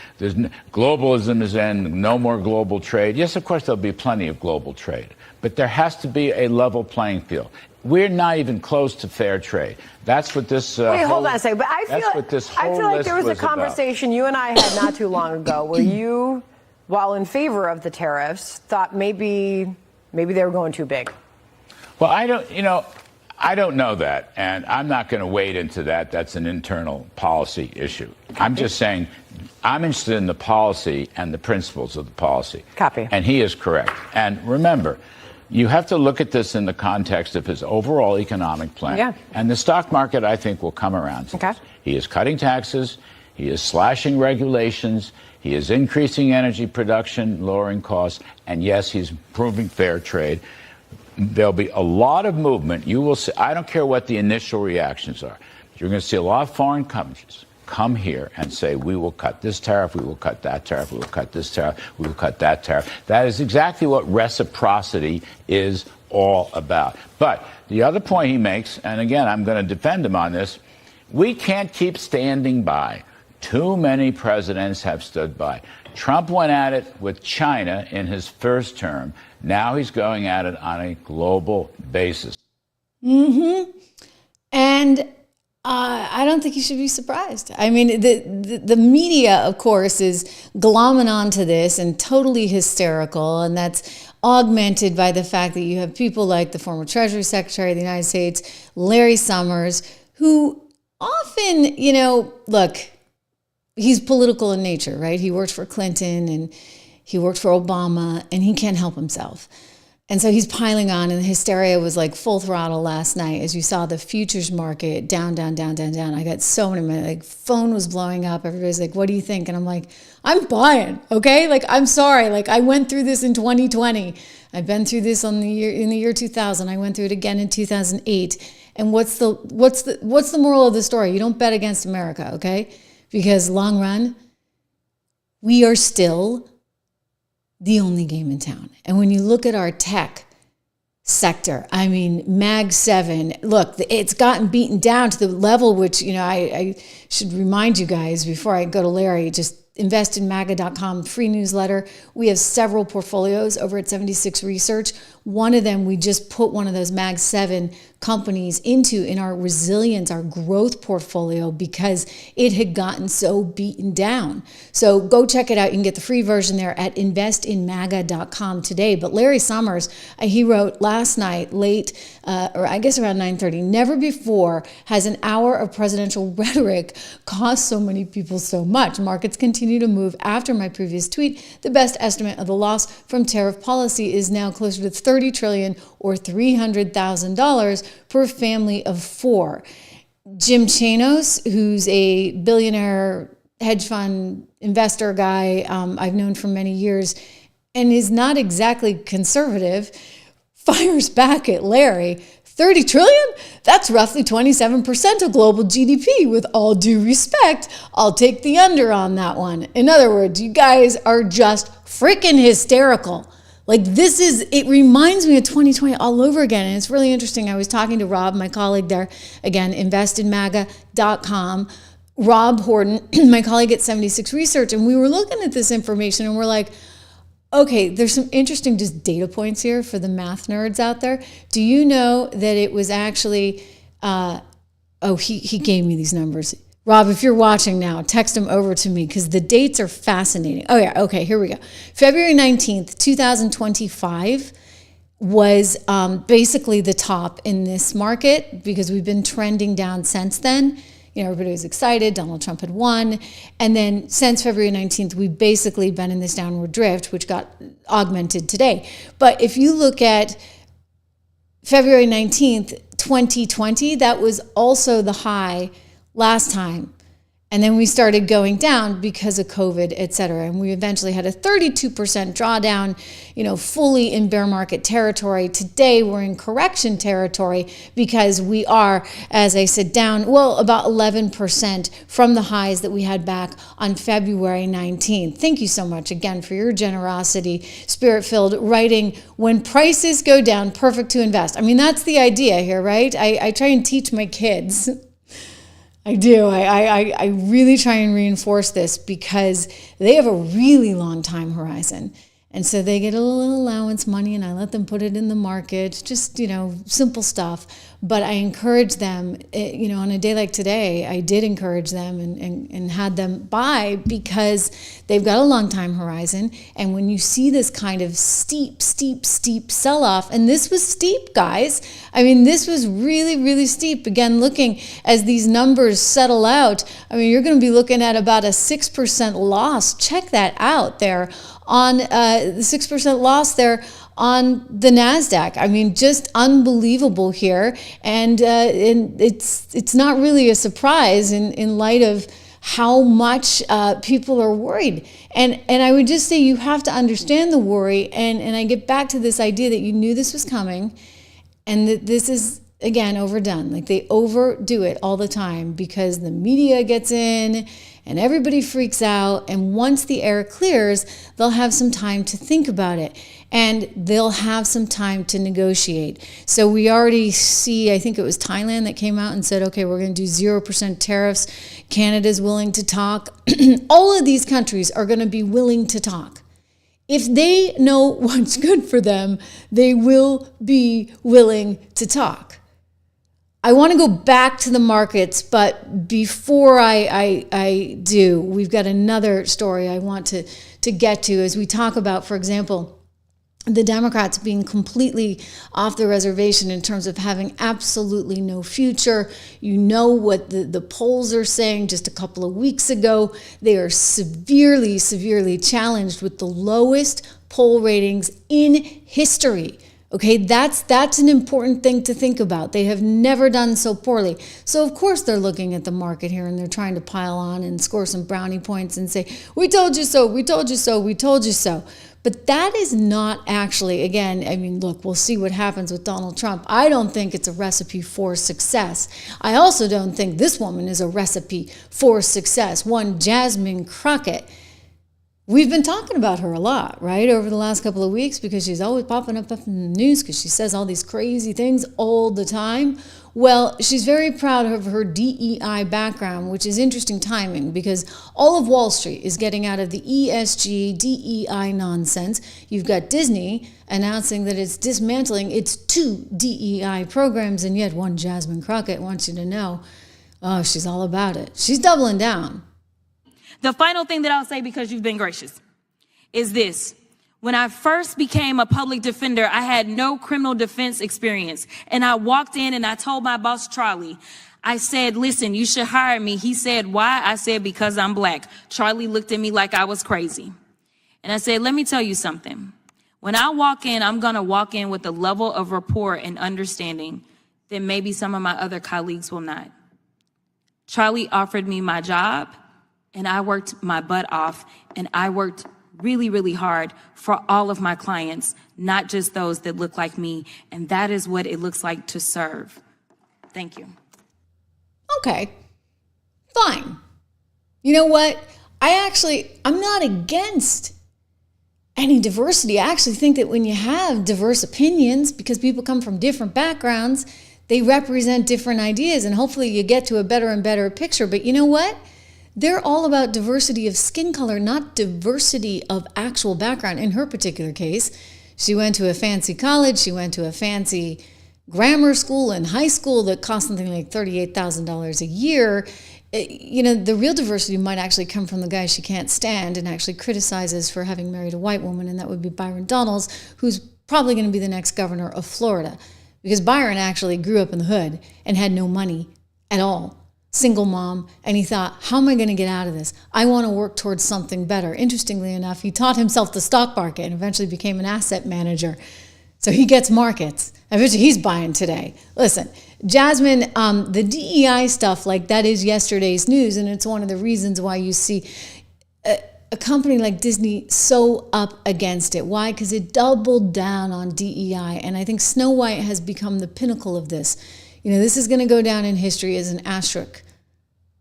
globalism is in, no more global trade. Yes, of course, there'll be plenty of global trade, but there has to be a level playing field. We're not even close to fair trade. That's what this. Wait, hold on a second. But I feel like there was a conversation you and I had not too long ago where you, while in favor of the tariffs, thought maybe they were going too big. Well, I don't know that, and I'm not going to wade into that. That's an internal policy issue. I'm just saying I'm interested in the policy and the principles of the policy. Copy. And he is correct. And remember, you have to look at this in the context of his overall economic plan. Yeah. And the stock market, I think, will come around. Okay. He is cutting taxes. He is slashing regulations. He is increasing energy production, lowering costs. And yes, he's improving fair trade. There'll be a lot of movement. You will see. I don't care what the initial reactions are. You're going to see a lot of foreign countries come here and say, we will cut this tariff, we will cut that tariff, we will cut this tariff, we will cut that tariff. That is exactly what reciprocity is all about. But the other point he makes, and again, I'm going to defend him on this, we can't keep standing by. Too many presidents have stood by. Trump went at it with China in his first term. Now he's going at it on a global basis. Mm-hmm. And I don't think you should be surprised. I mean, the media, of course, is glomming onto this and totally hysterical. And that's augmented by the fact that you have people like the former Treasury Secretary of the United States, Larry Summers, who often, look, he's political in nature, right? He worked for Clinton and he worked for Obama, and he can't help himself. And so he's piling on, and the hysteria was like full throttle last night as you saw the futures market down, down, down, down, down. I got so many, like, phone was blowing up. Everybody's like, what do you think? And I'm like, I'm buying, okay? Like, I'm sorry. Like, I went through this in 2020. I've been through this in the year 2000. I went through it again in 2008. And what's the moral of the story? You don't bet against America, okay? Because long run, we are still the only game in town. And when you look at our tech sector, I mean, Mag 7, look, it's gotten beaten down to the level which, I should remind you guys before I go to Larry, just investinmaga.com, free newsletter. We have several portfolios over at 76 Research. One of them, we just put one of those Mag 7 companies in our resilience, our growth portfolio, because it had gotten so beaten down. So go check it out. You can get the free version there at investinmaga.com today. But Larry Summers, he wrote last night, late, or I guess around 9:30, never before has an hour of presidential rhetoric cost so many people so much. Markets continue to move after my previous tweet. The best estimate of the loss from tariff policy is now closer to $30 trillion or $300,000 per family of four. Jim Chanos, who's a billionaire hedge fund investor guy I've known for many years and is not exactly conservative, fires back at Larry. 30 trillion? That's roughly 27% of global GDP. With all due respect, I'll take the under on that one. In other words, you guys are just freaking hysterical. Like, it reminds me of 2020 all over again. And it's really interesting. I was talking to Rob, my colleague there, again, investinmaga.com, Rob Horton, my colleague at 76 Research, and we were looking at this information and we're like, okay, there's some interesting just data points here for the math nerds out there. Do you know that it was actually, he gave me these numbers. Rob, if you're watching now, text them over to me because the dates are fascinating. Oh yeah, okay, here we go. February 19th, 2025 was basically the top in this market because we've been trending down since then. Everybody was excited. Donald Trump had won. And then since February 19th, we've basically been in this downward drift, which got augmented today. But if you look at February 19th, 2020, that was also the high last time. And then we started going down because of COVID, et cetera. And we eventually had a 32% drawdown, fully in bear market territory. Today, we're in correction territory because we are, as I said, down, about 11% from the highs that we had back on February 19th. Thank you so much again for your generosity, spirit-filled writing. When prices go down, perfect to invest. I mean, that's the idea here, right? I try and teach my kids. I do. I really try and reinforce this because they have a really long time horizon. And so they get a little allowance money and I let them put it in the market, just, simple stuff. But I encourage them, on a day like today, I did encourage them and had them buy because they've got a long time horizon. And when you see this kind of steep sell-off, and this was steep, guys. I mean, this was really, really steep. Again, looking as these numbers settle out, I mean, you're going to be looking at about a 6% loss. Check that out there on the 6% loss there on the NASDAQ. I mean, just unbelievable here. And it's not really a surprise in light of how much people are worried. And I would just say you have to understand the worry. And I get back to this idea that you knew this was coming and that this is, again, overdone. Like, they overdo it all the time because the media gets in and everybody freaks out. And once the air clears, they'll have some time to think about it. And they'll have some time to negotiate. So we already see, I think it was Thailand that came out and said, okay, we're going to do 0% tariffs. Canada's willing to talk. All of these countries are going to be willing to talk. If they know what's good for them, they will be willing to talk. I want to go back to the markets, but before I do, we've got another story I want to get to as we talk about, for example, the Democrats being completely off the reservation in terms of having absolutely no future. You know what the polls are saying just a couple of weeks ago. They are severely challenged with the lowest poll ratings in history Okay, that's an important thing to think about. They have never done so poorly. So of course they're looking at the market here and they're trying to pile on and score some brownie points and say, we told you so, we told you so, we told you so. But that is not actually, again, I mean, look, we'll see what happens with Donald Trump. I don't think it's a recipe for success. I also don't think this woman is a recipe for success. One Jasmine Crockett. We've been talking about her a lot, right, over the last couple of weeks because she's always popping up in the news because she says all these crazy things all the time. Well, she's very proud of her DEI background, which is interesting timing because all of Wall Street is getting out of the ESG, DEI nonsense. You've got Disney announcing that it's dismantling its 2 DEI programs, and yet one Jasmine Crockett wants you to know, oh, she's all about it. She's doubling down. The final thing that I'll say, because you've been gracious, is this. When I first became a public defender, I had no criminal defense experience. And I walked in and I told my boss, Charlie, I said, listen, you should hire me. He said, why? I said, because I'm black. Charlie looked at me like I was crazy. And I said, let me tell you something. When I walk in, I'm going to walk in with a level of rapport and understanding that maybe some of my other colleagues will not. Charlie offered me my job. And I worked my butt off, and I worked really, really hard for all of my clients, not just those that look like me. And that is what it looks like to serve. Thank you. Okay, fine. You know what? I'm not against any diversity. I actually think that when you have diverse opinions, because people come from different backgrounds, they represent different ideas, and hopefully you get to a better and better picture. But you know what? They're all about diversity of skin color, not diversity of actual background. In her particular case, she went to a fancy college, she went to a fancy grammar school and high school that cost something like $38,000 a year. You know, the real diversity might actually come from the guy she can't stand and actually criticizes for having married a white woman, and that would be Byron Donalds, who's probably going to be the next governor of Florida. Because Byron actually grew up in the hood and had no money at all. Single mom, and he thought, how am I going to get out of this? I want to work towards something better. Interestingly enough, he taught himself the stock market and eventually became an asset manager. So he gets markets. I bet you he's buying today. Listen, Jasmine, the DEI stuff, like that is yesterday's news, and it's one of the reasons why you see a company like Disney so up against it. Why? Because it doubled down on DEI, and I think Snow White has become the pinnacle of this. You know, this is going to go down in history as an asterisk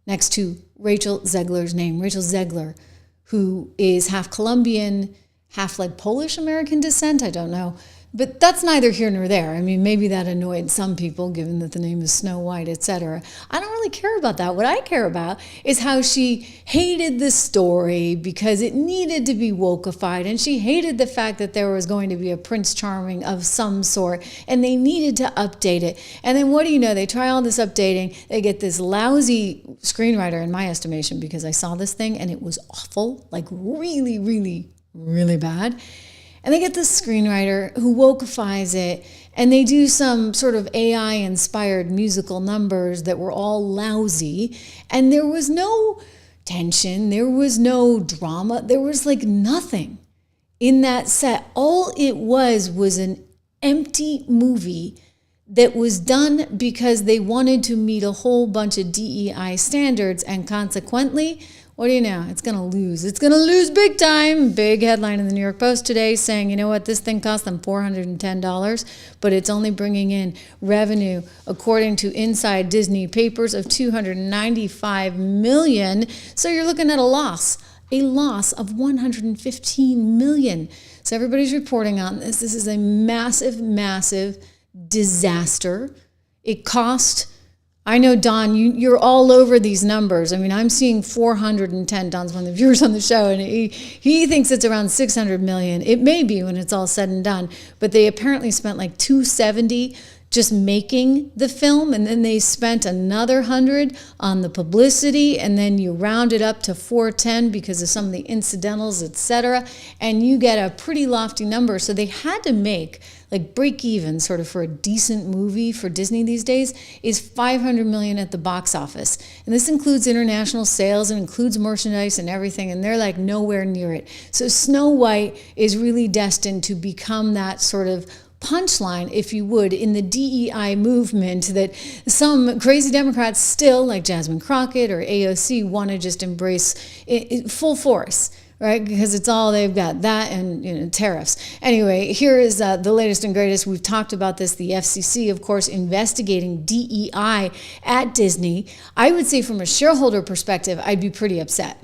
next to Rachel Zegler's name. Rachel Zegler, who is half Colombian, half like Polish-American descent, I don't know. But that's neither here nor there. I mean, maybe that annoyed some people, given that the name is Snow White, etc. I don't really care about that. What I care about is how she hated the story because it needed to be wokeified, and she hated the fact that there was going to be a Prince Charming of some sort, and they needed to update it. And then what do you know? They try all this updating. They get this lousy screenwriter, in my estimation, because I saw this thing, and it was awful, like really, really, really bad. And they get this screenwriter who wokeifies it, and they do some sort of AI-inspired musical numbers that were all lousy, and there was no tension, there was no drama, there was like nothing in that set. All it was an empty movie that was done because they wanted to meet a whole bunch of DEI standards, and consequently, what do you know? It's going to lose. It's going to lose big time. Big headline in the New York Post today saying, you know what, this thing cost them $410, but it's only bringing in revenue, according to Inside Disney Papers, of $295 million. So you're looking at a loss of $115 million. So everybody's reporting on this. This is a massive, massive disaster. It cost... I know, Don, you're all over these numbers. I mean, I'm seeing 410. Don's one of the viewers on the show, and he thinks it's around 600 million. It may be when it's all said and done, but they apparently spent like 270 just making the film, and then they spent another 100 on the publicity, and then you round it up to 410 because of some of the incidentals, etc., and you get a pretty lofty number. So they had to make, like, break even sort of for a decent movie for Disney these days is $500 million at the box office. And this includes international sales and includes merchandise and everything, and they're like nowhere near it. So Snow White is really destined to become that sort of punchline, if you would, in the DEI movement that some crazy Democrats still, like Jasmine Crockett or AOC, want to just embrace full force, right? Because it's all they've got, that and tariffs. Anyway, here is the latest and greatest. We've talked about this. The FCC, of course, investigating DEI at Disney. I would say from a shareholder perspective, I'd be pretty upset.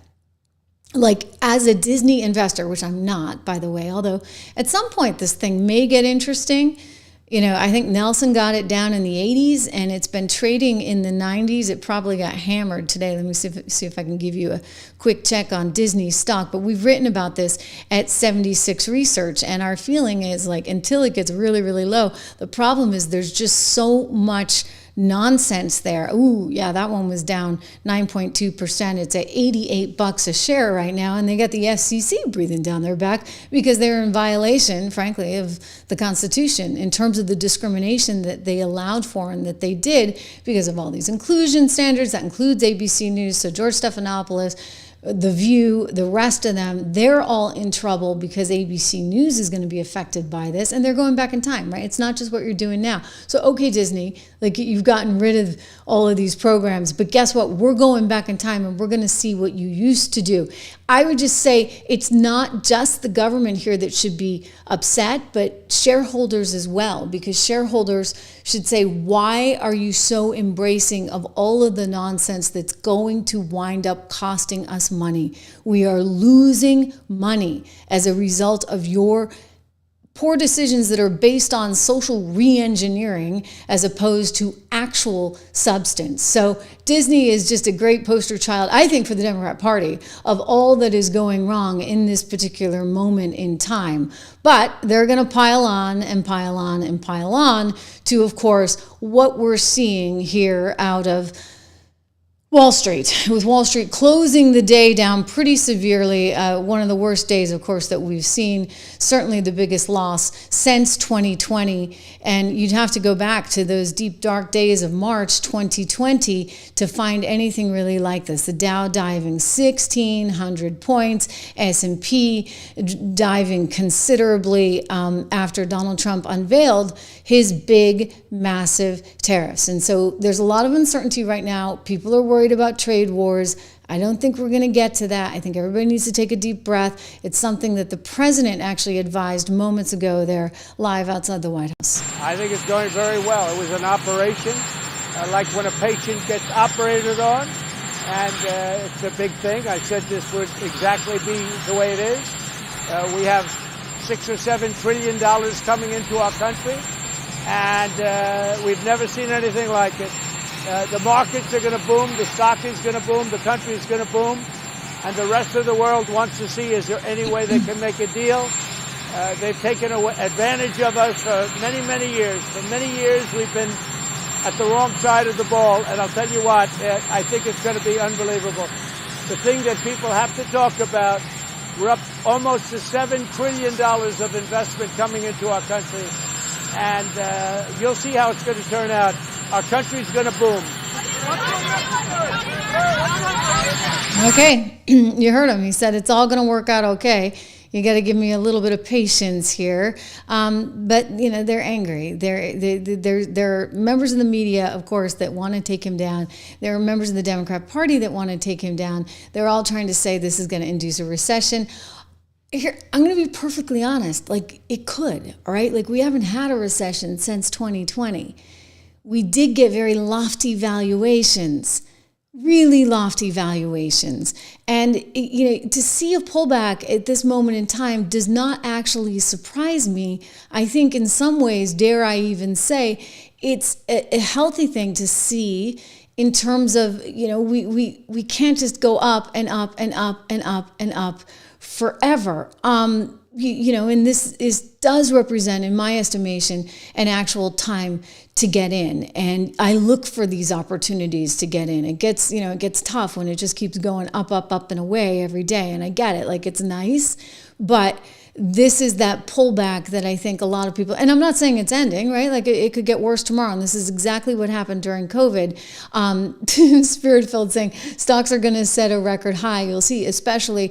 Like, as a Disney investor, which I'm not, by the way, although at some point this thing may get interesting. I think Nelson got it down in the 80s, and it's been trading in the 90s. It probably got hammered today. Let me see if I can give you a quick check on Disney stock. But we've written about this at 76 Research, and our feeling is, like, until it gets really, really low, the problem is there's just so much nonsense there. Ooh, yeah, that one was down 9.2%. It's at $88 a share right now, and they got the FCC breathing down their back because they're in violation, frankly, of the Constitution in terms of the discrimination that they allowed for and that they did because of all these inclusion standards. That includes ABC News, so George Stephanopoulos, The View, the rest of them, they're all in trouble because ABC News is going to be affected by this, and they're going back in time, right? It's not just what you're doing now. So, okay, Disney, like, you've gotten rid of all of these programs, but guess what? We're going back in time, and we're going to see what you used to do. I would just say it's not just the government here that should be upset, but shareholders as well, because shareholders should say, why are you so embracing of all of the nonsense that's going to wind up costing us money? We are losing money as a result of your poor decisions that are based on social re-engineering as opposed to actual substance. So Disney is just a great poster child, I think, for the Democrat Party of all that is going wrong in this particular moment in time. But they're going to pile on and pile on and pile on to, of course, what we're seeing here out of Wall Street, with Wall Street closing the day down pretty severely. One of the worst days, of course, that we've seen, certainly the biggest loss since 2020. And you'd have to go back to those deep, dark days of March 2020 to find anything really like this. The Dow diving 1,600 points, S&P diving considerably after Donald Trump unveiled his big, massive tariffs. And so there's a lot of uncertainty right now. People are worried about trade wars. I don't think we're going to get to that. I think everybody needs to take a deep breath. It's something that the president actually advised moments ago there live outside the White House. I think it's going very well. It was an operation, like when a patient gets operated on, and it's a big thing. I said this would exactly be the way it is. We have $6 or $7 trillion coming into our country, and we've never seen anything like it. The markets are going to boom, the stock is going to boom, the country is going to boom, and the rest of the world wants to see, is there any way they can make a deal? They've taken advantage of us for many, many years. For many years, we've been at the wrong side of the ball, and I'll tell you what, I think it's going to be unbelievable. The thing that people have to talk about, we're up almost to $7 trillion of investment coming into our country, and you'll see how it's going to turn out. Our country's going to boom. Okay, you heard him. He said it's all going to work out okay. You got to give me a little bit of patience here. But, they're angry. There are members of the media, of course, that want to take him down. There are members of the Democrat Party that want to take him down. They're all trying to say this is going to induce a recession. Here, I'm going to be perfectly honest. Like, it could, all right? Like, we haven't had a recession since 2020. We did get very lofty valuations, really lofty valuations. And, to see a pullback at this moment in time does not actually surprise me. I think in some ways, dare I even say, it's a healthy thing to see in terms of, we can't just go up and up and up and up and up forever. And this does represent, in my estimation, an actual time to get in. And I look for these opportunities to get in. It gets tough when it just keeps going up, up, up and away every day. And I get it, like, it's nice, but this is that pullback that I think a lot of people, and I'm not saying it's ending, right? Like, it could get worse tomorrow. And this is exactly what happened during COVID. Spirit-filled saying stocks are going to set a record high. You'll see, especially,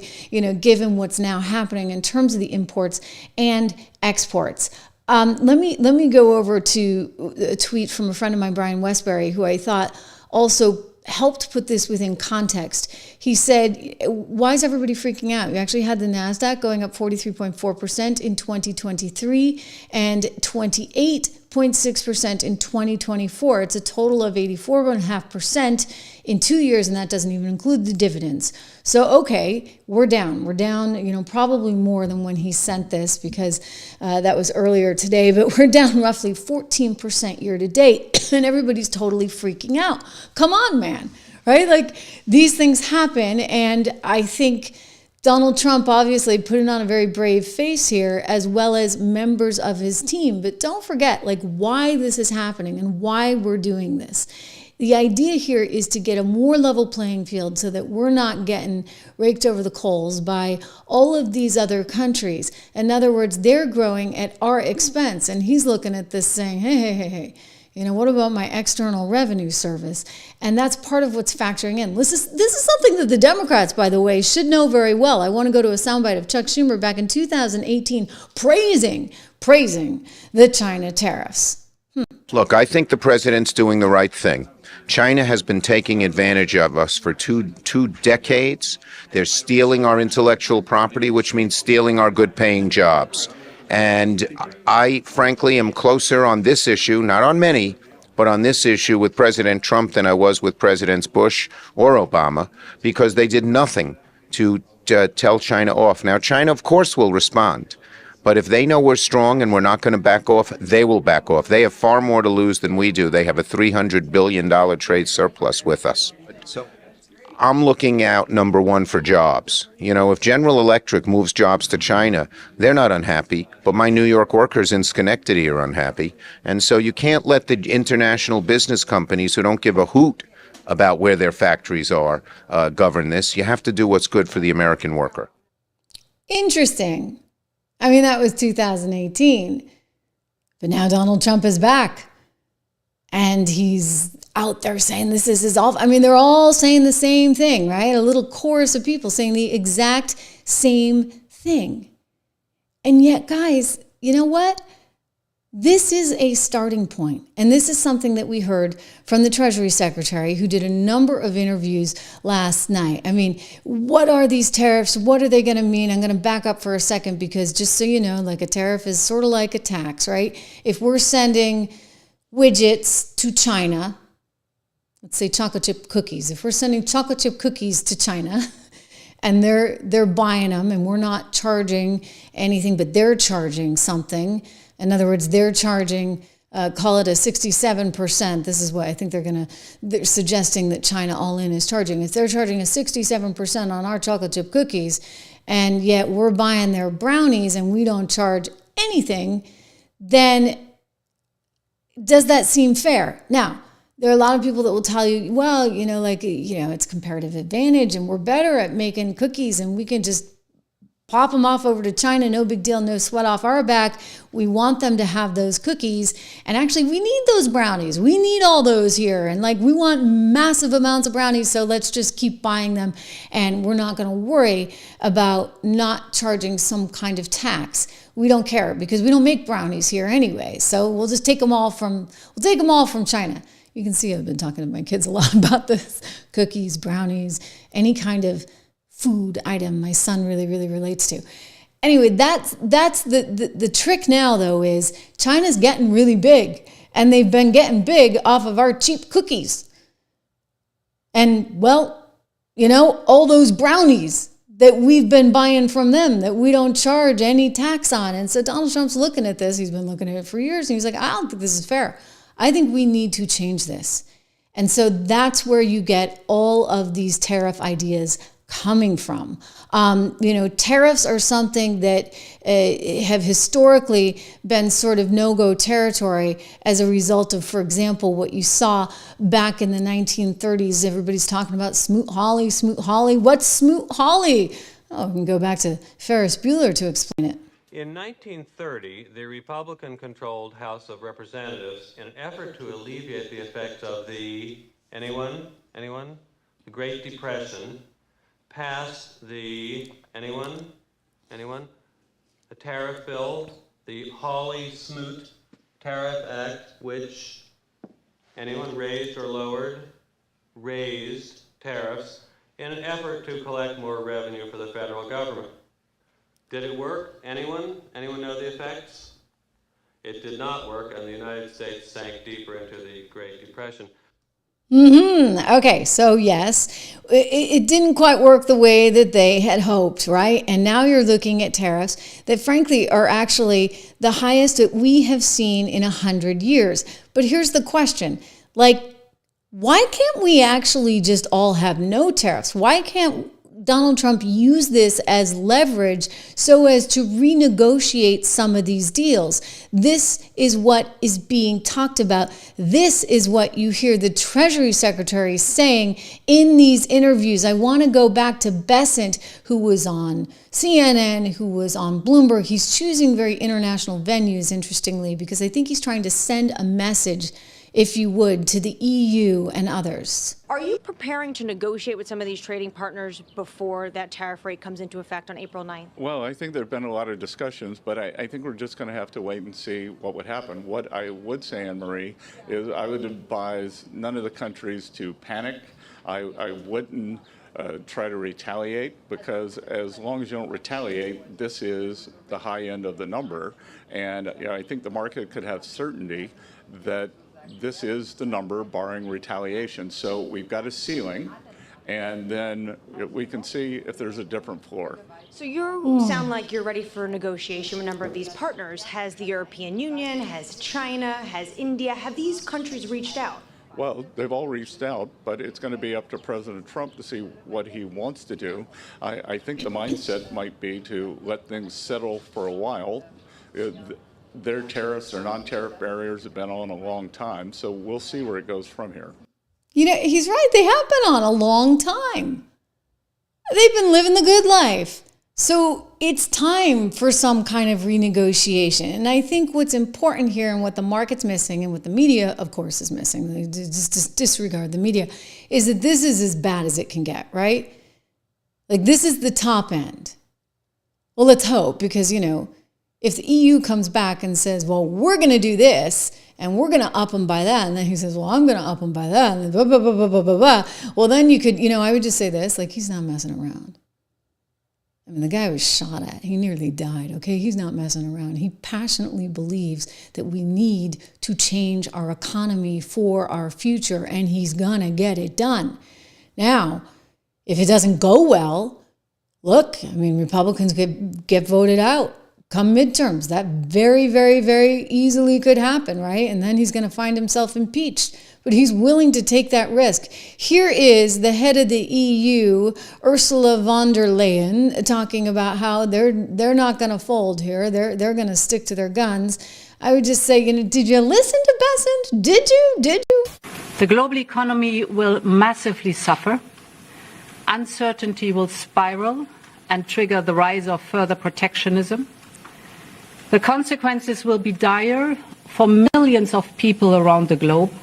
given what's now happening in terms of the imports and exports. Let me go over to a tweet from a friend of mine, Brian Westbury, who I thought also helped put this within context. He said, why is everybody freaking out? You actually had the NASDAQ going up 43.4% in 2023 and 28.6% in 2024. It's a total of 84.5% in 2 years, and that doesn't even include the dividends. So, okay, we're down. We're down, probably more than when he sent this because that was earlier today, but we're down roughly 14% year to date, and everybody's totally freaking out. Come on, man, right? Like, these things happen, and I think Donald Trump obviously putting on a very brave face here, as well as members of his team. But don't forget, why this is happening and why we're doing this. The idea here is to get a more level playing field so that we're not getting raked over the coals by all of these other countries. In other words, they're growing at our expense. And he's looking at this saying, hey, what about my external revenue service? And that's part of what's factoring in. This is something that the Democrats, by the way, should know very well. I want to go to a soundbite of Chuck Schumer back in 2018 praising the China tariffs. Look, I think the president's doing the right thing. China has been taking advantage of us for two decades. They're stealing our intellectual property, which means stealing our good-paying jobs. And I, frankly, am closer on this issue, not on many, but on this issue with President Trump than I was with Presidents Bush or Obama, because they did nothing to tell China off. Now, China, of course, will respond. But if they know we're strong and we're not going to back off, they will back off. They have far more to lose than we do. They have a $300 billion trade surplus with us. So I'm looking out, number one, for jobs. If General Electric moves jobs to China, they're not unhappy, but my New York workers in Schenectady are unhappy. And so you can't let the international business companies who don't give a hoot about where their factories are govern this. You have to do what's good for the American worker. Interesting. I mean, that was 2018. But now Donald Trump is back. And he's out there saying this is his all. I mean, they're all saying the same thing, right? A little chorus of people saying the exact same thing. And yet, guys, you know what? This is a starting point. And this is something that we heard from the Treasury Secretary, who did a number of interviews last night. I mean, what are these tariffs? What are they going to mean? I'm going to back up for a second because just so you know, a tariff is sort of like a tax, right? If we're sending widgets to China, let's say chocolate chip cookies. If we're sending chocolate chip cookies to China and they're buying them and we're not charging anything, but they're charging something. In other words, they're charging, call it a 67%. This is what I think they're suggesting that China all in is charging. If they're charging a 67% on our chocolate chip cookies, and yet we're buying their brownies and we don't charge anything, then does that seem fair? Now, there are a lot of people that will tell you, well, it's comparative advantage and we're better at making cookies and we can just pop them off over to China, no big deal, no sweat off our back. We want them to have those cookies. And actually, we need those brownies. We need all those here. And we want massive amounts of brownies, so let's just keep buying them. And we're not going to worry about not charging some kind of tax. We don't care because we don't make brownies here anyway. So we'll just take them all from China. You can see I've been talking to my kids a lot about this. Cookies, brownies, any kind of food item my son really, really relates to. Anyway, that's the trick now, though, is China's getting really big, and they've been getting big off of our cheap cookies. And, all those brownies that we've been buying from them that we don't charge any tax on. And so Donald Trump's looking at this. He's been looking at it for years, and he's like, I don't think this is fair. I think we need to change this. And so that's where you get all of these tariff ideas coming from. Tariffs are something that have historically been sort of no-go territory as a result of, for example, what you saw back in the 1930s. Everybody's talking about Smoot-Hawley, Smoot-Hawley. What's Smoot-Hawley? Oh, we can go back to Ferris Bueller to explain it. In 1930, the Republican-controlled House of Representatives, in an effort to alleviate the effects of the, anyone? The Great Depression, passed the, anyone? The tariff bill the Hawley-Smoot Tariff Act, which anyone raised or lowered, raised tariffs in an effort to collect more revenue for the federal government. Did it work? Anyone? Anyone know the effects? It did not work, and the United States sank deeper into the Great Depression. Okay, so yes, it didn't quite work the way that they had hoped, right? And now you're looking at tariffs that frankly are actually the highest that we have seen in 100 years. But here's the question, like, why can't we actually just all have no tariffs? Why can't Donald Trump use this as leverage so as to renegotiate some of these deals? This is what is being talked about. This is what you hear the Treasury Secretary saying in these interviews. I want to go back to Bessent, who was on CNN, who was on Bloomberg. He's choosing very international venues, interestingly, because I think he's trying to send a message, if you would, to the EU and others. Are you preparing to negotiate with some of these trading partners before that tariff rate comes into effect on April 9th? Well, I think there have been a lot of discussions, but I think we're just going to have to wait and see what would happen. What I would say, Anne-Marie, is I would advise none of the countries to panic. I wouldn't try to retaliate, because as long as you don't retaliate, this is the high end of the number. And I think the market could have certainty that this is the number barring retaliation. So we've got a ceiling, and then we can see if there's a different floor. So you sound like you're ready for negotiation with a number of these partners. Has the European Union, has China, has India, have these countries reached out? Well, they've all reached out, but it's going to be up to President Trump to see what he wants to do. I think the mindset might be to let things settle for a while. Their tariffs or non-tariff barriers have been on a long time, so we'll see where it goes from here. You know, he's right. They have been on a long time. They've been living the good life. So it's time for some kind of renegotiation. And I think what's important here, and what the market's missing, and what the media, of course, is missing, just disregard the media, is that this is as bad as it can get, right? Like, this is the top end. Well, let's hope, because, you know, if the EU comes back and says, well, we're going to do this, and we're going to up them by that, and then he says, well, I'm going to up them by that, and blah, blah, blah, blah, blah, blah, blah. Well, then you could, you know, I would just say this, like, he's not messing around. I mean, the guy was shot at. He nearly died, okay? He's not messing around. He passionately believes that we need to change our economy for our future, and he's going to get it done. Now, if it doesn't go well, look, I mean, Republicans get voted out. Come midterms, that very, very, very easily could happen, right? And then he's going to find himself impeached. But he's willing to take that risk. Here is the head of the EU, Ursula von der Leyen, talking about how they're not going to fold here. They're going to stick to their guns. I would just say, you know, did you listen to Bessent? Did you? The global economy will massively suffer. Uncertainty will spiral and trigger the rise of further protectionism. The consequences will be dire for millions of people around the globe.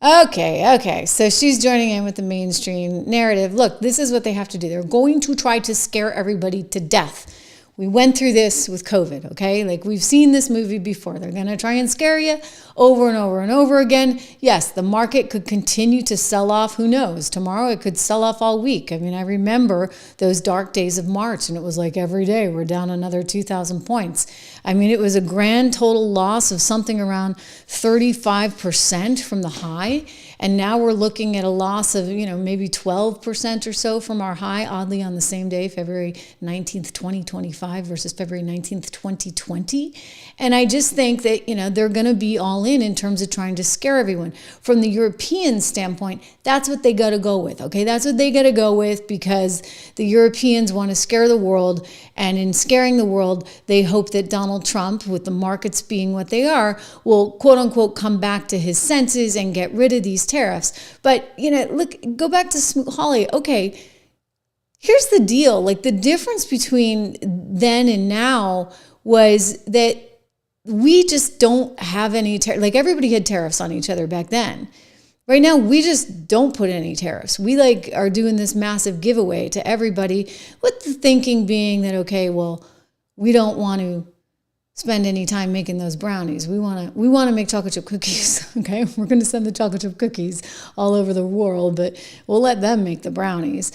Okay. So she's joining in with the mainstream narrative. Look, this is what they have to do. They're going to try to scare everybody to death. We went through this with COVID, okay? Like, we've seen this movie before. They're going to try and scare you over and over and over again. Yes, the market could continue to sell off. Who knows? Tomorrow it could sell off all week. I mean, I remember those dark days of March, and it was like every day we're down another 2,000 points. I mean, it was a grand total loss of something around 35% from the high. And now we're looking at a loss of, you know, maybe 12% or so from our high, oddly on the same day, February 19th, 2025 versus February 19th, 2020. And I just think that, you know, they're going to be all in terms of trying to scare everyone. From the European standpoint, that's what they got to go with, okay? That's what they got to go with, because the Europeans want to scare the world. And in scaring the world, they hope that Donald Trump, with the markets being what they are, will, quote unquote, come back to his senses and get rid of these tariffs. But, you know, look, go back to Smoot-Hawley. Okay, here's the deal. Like, the difference between then and now was that we just don't have any like, everybody had tariffs on each other back then. Right now, we just don't put any tariffs. We like are doing this massive giveaway to everybody, with the thinking being that, okay, well, we don't want to spend any time making those brownies. We want to make chocolate chip cookies, okay? We're going to send the chocolate chip cookies all over the world, but we'll let them make the brownies.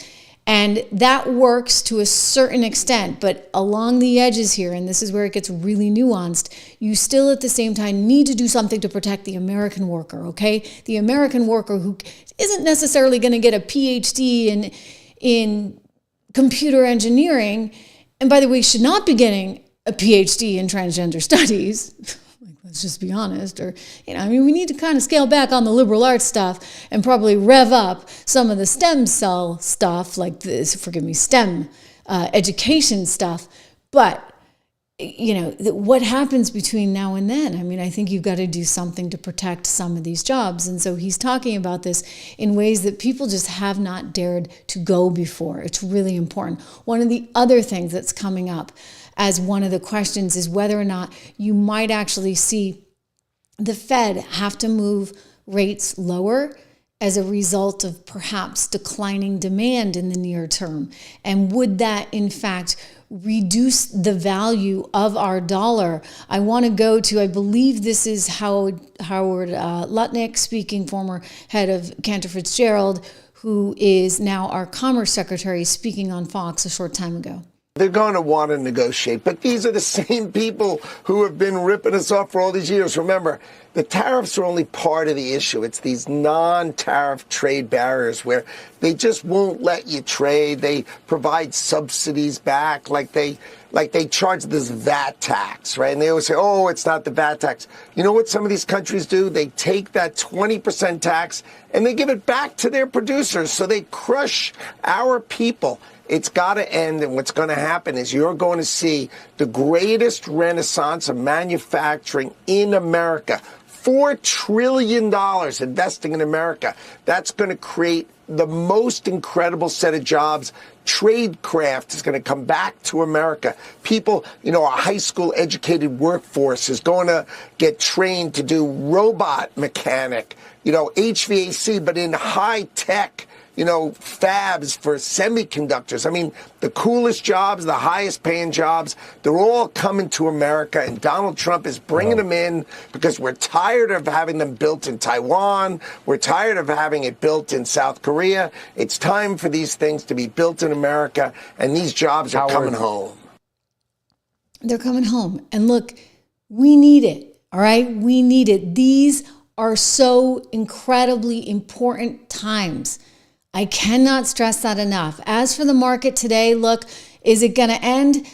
And that works to a certain extent, but along the edges here, and this is where it gets really nuanced, you still at the same time need to do something to protect the American worker, okay? The American worker who isn't necessarily going to get a PhD in computer engineering, and by the way, should not be getting a PhD in transgender studies. Let's just be honest. Or, we need to kind of scale back on the liberal arts stuff and probably rev up some of the stem cell stuff, like this, STEM education stuff. But, what happens between now and then? I think you've got to do something to protect some of these jobs. And so he's talking about this in ways that people just have not dared to go before. It's really important. One of the other things that's coming up as one of the questions is whether or not you might actually see the Fed have to move rates lower as a result of perhaps declining demand in the near term. And would that, in fact, reduce the value of our dollar? I want to go to, I believe this is Howard Lutnick speaking, former head of Cantor Fitzgerald, who is now our Commerce Secretary, speaking on Fox a short time ago. They're going to want to negotiate, but these are the same people who have been ripping us off for all these years. Remember, the tariffs are only part of the issue. It's these non-tariff trade barriers where they just won't let you trade. They provide subsidies back, like they charge this VAT tax, right? And they always say, oh, it's not the VAT tax. You know what some of these countries do? They take that 20% tax and they give it back to their producers. So they crush our people. It's got to end, and what's going to happen is you're going to see the greatest renaissance of manufacturing in America. $4 trillion investing in America. That's going to create the most incredible set of jobs. Tradecraft is going to come back to America. People, a high school educated workforce is going to get trained to do robot mechanic, HVAC, but in high tech, fabs for semiconductors. The coolest jobs, the highest paying jobs, they're all coming to America, and Donald Trump is bringing them in because we're tired of having them built in Taiwan. We're tired of having it built in South Korea. It's time for these things to be built in America, and these jobs are coming home. They're coming home. And look, we need it, all right? We need it. These are so incredibly important times. I cannot stress that enough. As for the market today, look, is it going to end?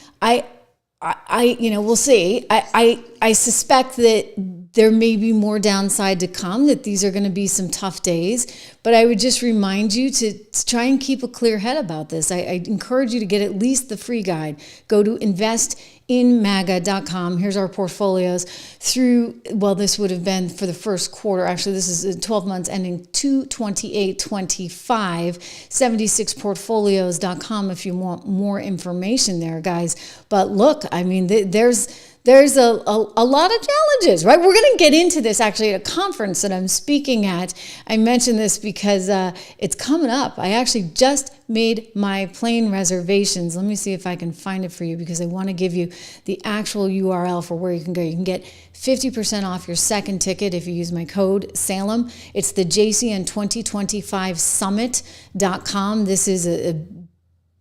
We'll see. I suspect that there may be more downside to come, that these are going to be some tough days. But I would just remind you to try and keep a clear head about this. I encourage you to get at least the free guide. Go to investinmaga.com. Here's our portfolios through, this would have been for the first quarter. Actually, this is 12 months ending 2/28/25. 76portfolios.com if you want more information there, guys. But look, there's a lot of challenges, right? We're going to get into this actually at a conference that I'm speaking at. I mentioned this because it's coming up. I actually just made my plane reservations. Let me see if I can find it for you because I want to give you the actual URL for where you can go. You can get 50% off your second ticket if you use my code SALEM. It's the JCN2025summit.com. This is a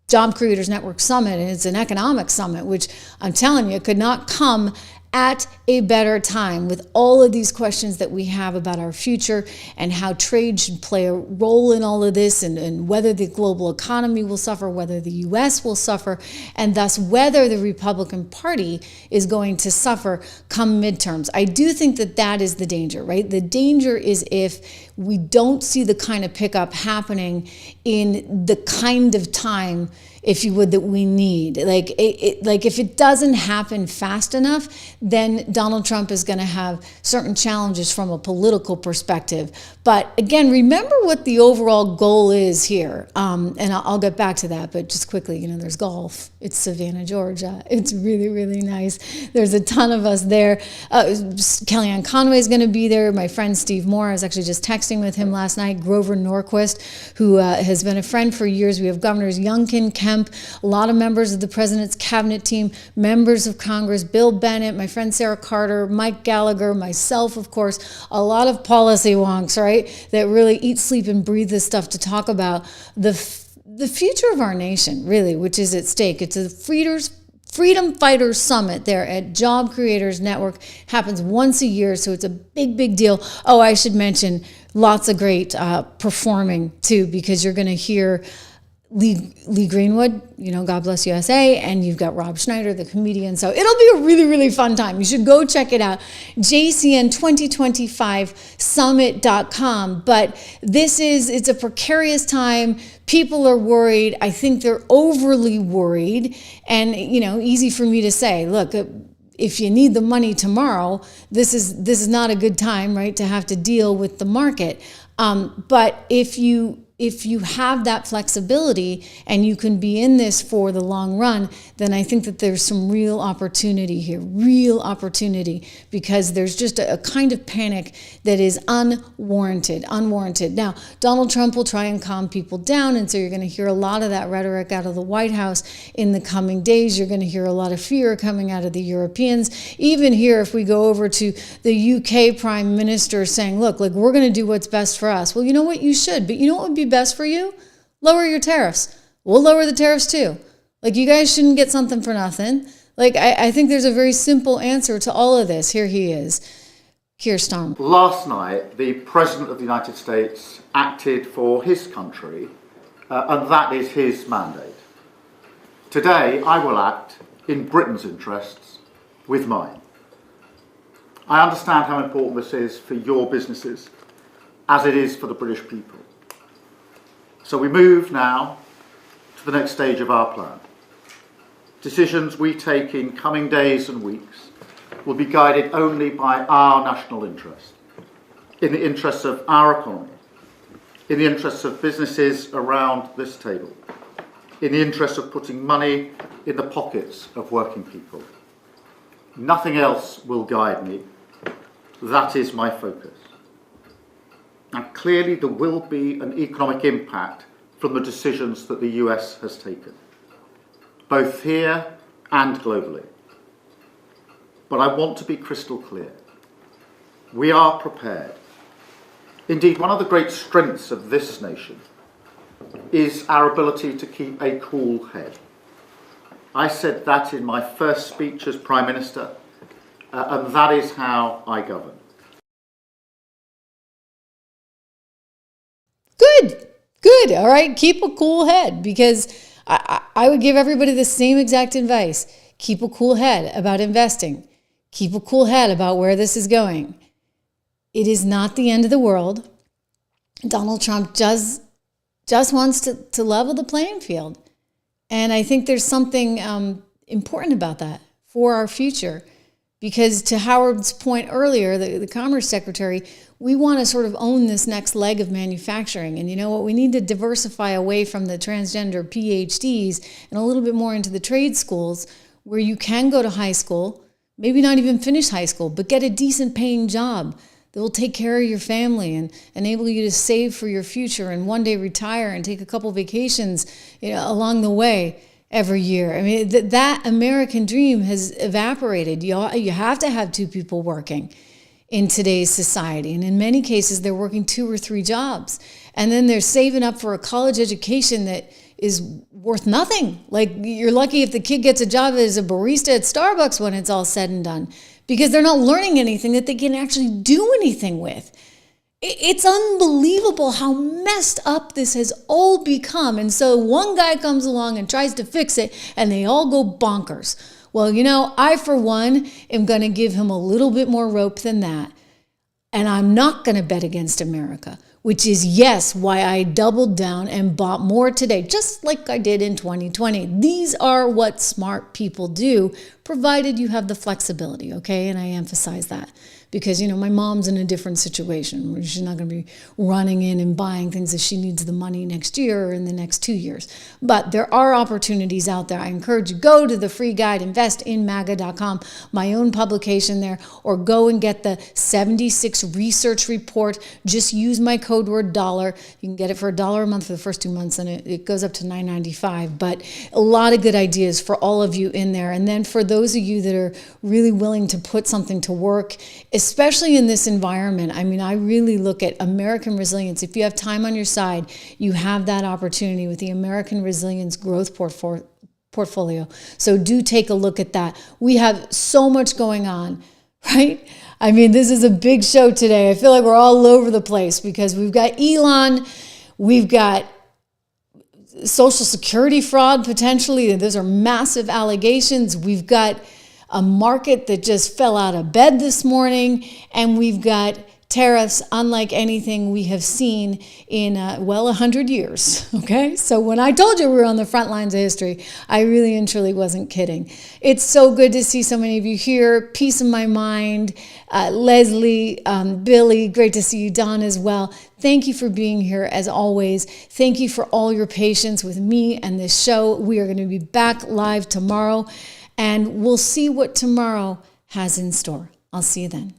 Job Creators Network Summit, and it's an economic summit, which I'm telling you could not come at a better time with all of these questions that we have about our future and how trade should play a role in all of this, and whether the global economy will suffer, whether the U.S. will suffer, and thus whether the Republican Party is going to suffer come midterms. I do think that is the danger, right? The danger is if we don't see the kind of pickup happening in the kind of time, if you would, that we need. Like if it doesn't happen fast enough, then Donald Trump is going to have certain challenges from a political perspective. But again, remember what the overall goal is here. And I'll get back to that, but just quickly, there's golf. It's Savannah, Georgia. It's really, really nice. There's a ton of us there. Kellyanne Conway is going to be there. My friend Steve Moore, I was actually just texting texting with him last night, Grover Norquist, who has been a friend for years. We have Governors Youngkin, Kemp, a lot of members of the president's cabinet team, members of Congress, Bill Bennett, my friend Sarah Carter, Mike Gallagher, myself, of course, a lot of policy wonks, right, that really eat, sleep, and breathe this stuff to talk about the future of our nation, really, which is at stake. It's a Freedom Fighters Summit there at Job Creators Network. Happens once a year, so it's a big, big deal. Oh, I should mention lots of great performing, too, because you're going to hear Lee Greenwood, God Bless USA, and you've got Rob Schneider, the comedian. So it'll be a really, really fun time. You should go check it out, jcn2025summit.com. But it's a precarious time. People are worried. I think they're overly worried. And, easy for me to say, look, if you need the money tomorrow, this is not a good time, right, to have to deal with the market. But if you have that flexibility and you can be in this for the long run, then I think that there's some real opportunity here, because there's just a kind of panic that is unwarranted. Now, Donald Trump will try and calm people down, and so you're going to hear a lot of that rhetoric out of the White House in the coming days. You're going to hear a lot of fear coming out of the Europeans. Even here, if we go over to the UK Prime Minister saying, look, like, we're going to do what's best for us. Well, you know what? You should, but you know what would be best for you? Lower your tariffs. We'll lower the tariffs too. Like, you guys shouldn't get something for nothing. Like, I think there's a very simple answer to all of this. Here he is, Keir Starmer. Last night, the President of the United States acted for his country, and that is his mandate. Today, I will act in Britain's interests with mine. I understand how important this is for your businesses, as it is for the British people. So we move now to the next stage of our plan. Decisions we take in coming days and weeks will be guided only by our national interest, in the interests of our economy, in the interests of businesses around this table, in the interest of putting money in the pockets of working people. Nothing else will guide me. That is my focus. Now, clearly there will be an economic impact from the decisions that the US has taken, both here and globally. But I want to be crystal clear. We are prepared. Indeed, one of the great strengths of this nation is our ability to keep a cool head. I said that in my first speech as Prime Minister, and that is how I govern. Good. All right. Keep a cool head, because I would give everybody the same exact advice. Keep a cool head about investing. Keep a cool head about where this is going. It is not the end of the world. Donald Trump just wants to level the playing field. And I think there's something important about that for our future. Because to Howard's point earlier, the Commerce Secretary, we want to sort of own this next leg of manufacturing. And you know what? We need to diversify away from the transgender PhDs and a little bit more into the trade schools, where you can go to high school, maybe not even finish high school, but get a decent paying job that will take care of your family and enable you to save for your future and one day retire and take a couple vacations, along the way. Every year. I mean, that American dream has evaporated. You have to have two people working in today's society. And in many cases, they're working 2 or 3 jobs. And then they're saving up for a college education that is worth nothing. Like, you're lucky if the kid gets a job as a barista at Starbucks when it's all said and done, because they're not learning anything that they can actually do anything with. It's unbelievable how messed up this has all become. And so one guy comes along and tries to fix it, and they all go bonkers. Well, I, for one, am going to give him a little bit more rope than that. And I'm not going to bet against America, which is, yes, why I doubled down and bought more today, just like I did in 2020. These are what smart people do, provided you have the flexibility, okay? And I emphasize that, because, my mom's in a different situation. She's not going to be running in and buying things if she needs the money next year or in the next 2 years. But there are opportunities out there. I encourage you, go to the free guide, investinmaga.com, my own publication there, or go and get the 76 research report. Just use my code word $. You can get it for $1 a month for the first 2 months, and it goes up to $9.95. But a lot of good ideas for all of you in there. And then for those of you that are really willing to put something to work, especially in this environment, I really look at American resilience. If you have time on your side, you have that opportunity with the American Resilience Growth Portfolio. So do take a look at that. We have so much going on, right? This is a big show today. I feel like we're all over the place because we've got Elon, we've got Social Security fraud potentially. Those are massive allegations. We've got a market that just fell out of bed this morning, and we've got tariffs unlike anything we have seen in, 100 years, okay? So when I told you we were on the front lines of history, I really and truly wasn't kidding. It's so good to see so many of you here. Peace of my mind. Leslie, Billy, great to see you. Don as well. Thank you for being here as always. Thank you for all your patience with me and this show. We are going to be back live tomorrow, and we'll see what tomorrow has in store. I'll see you then.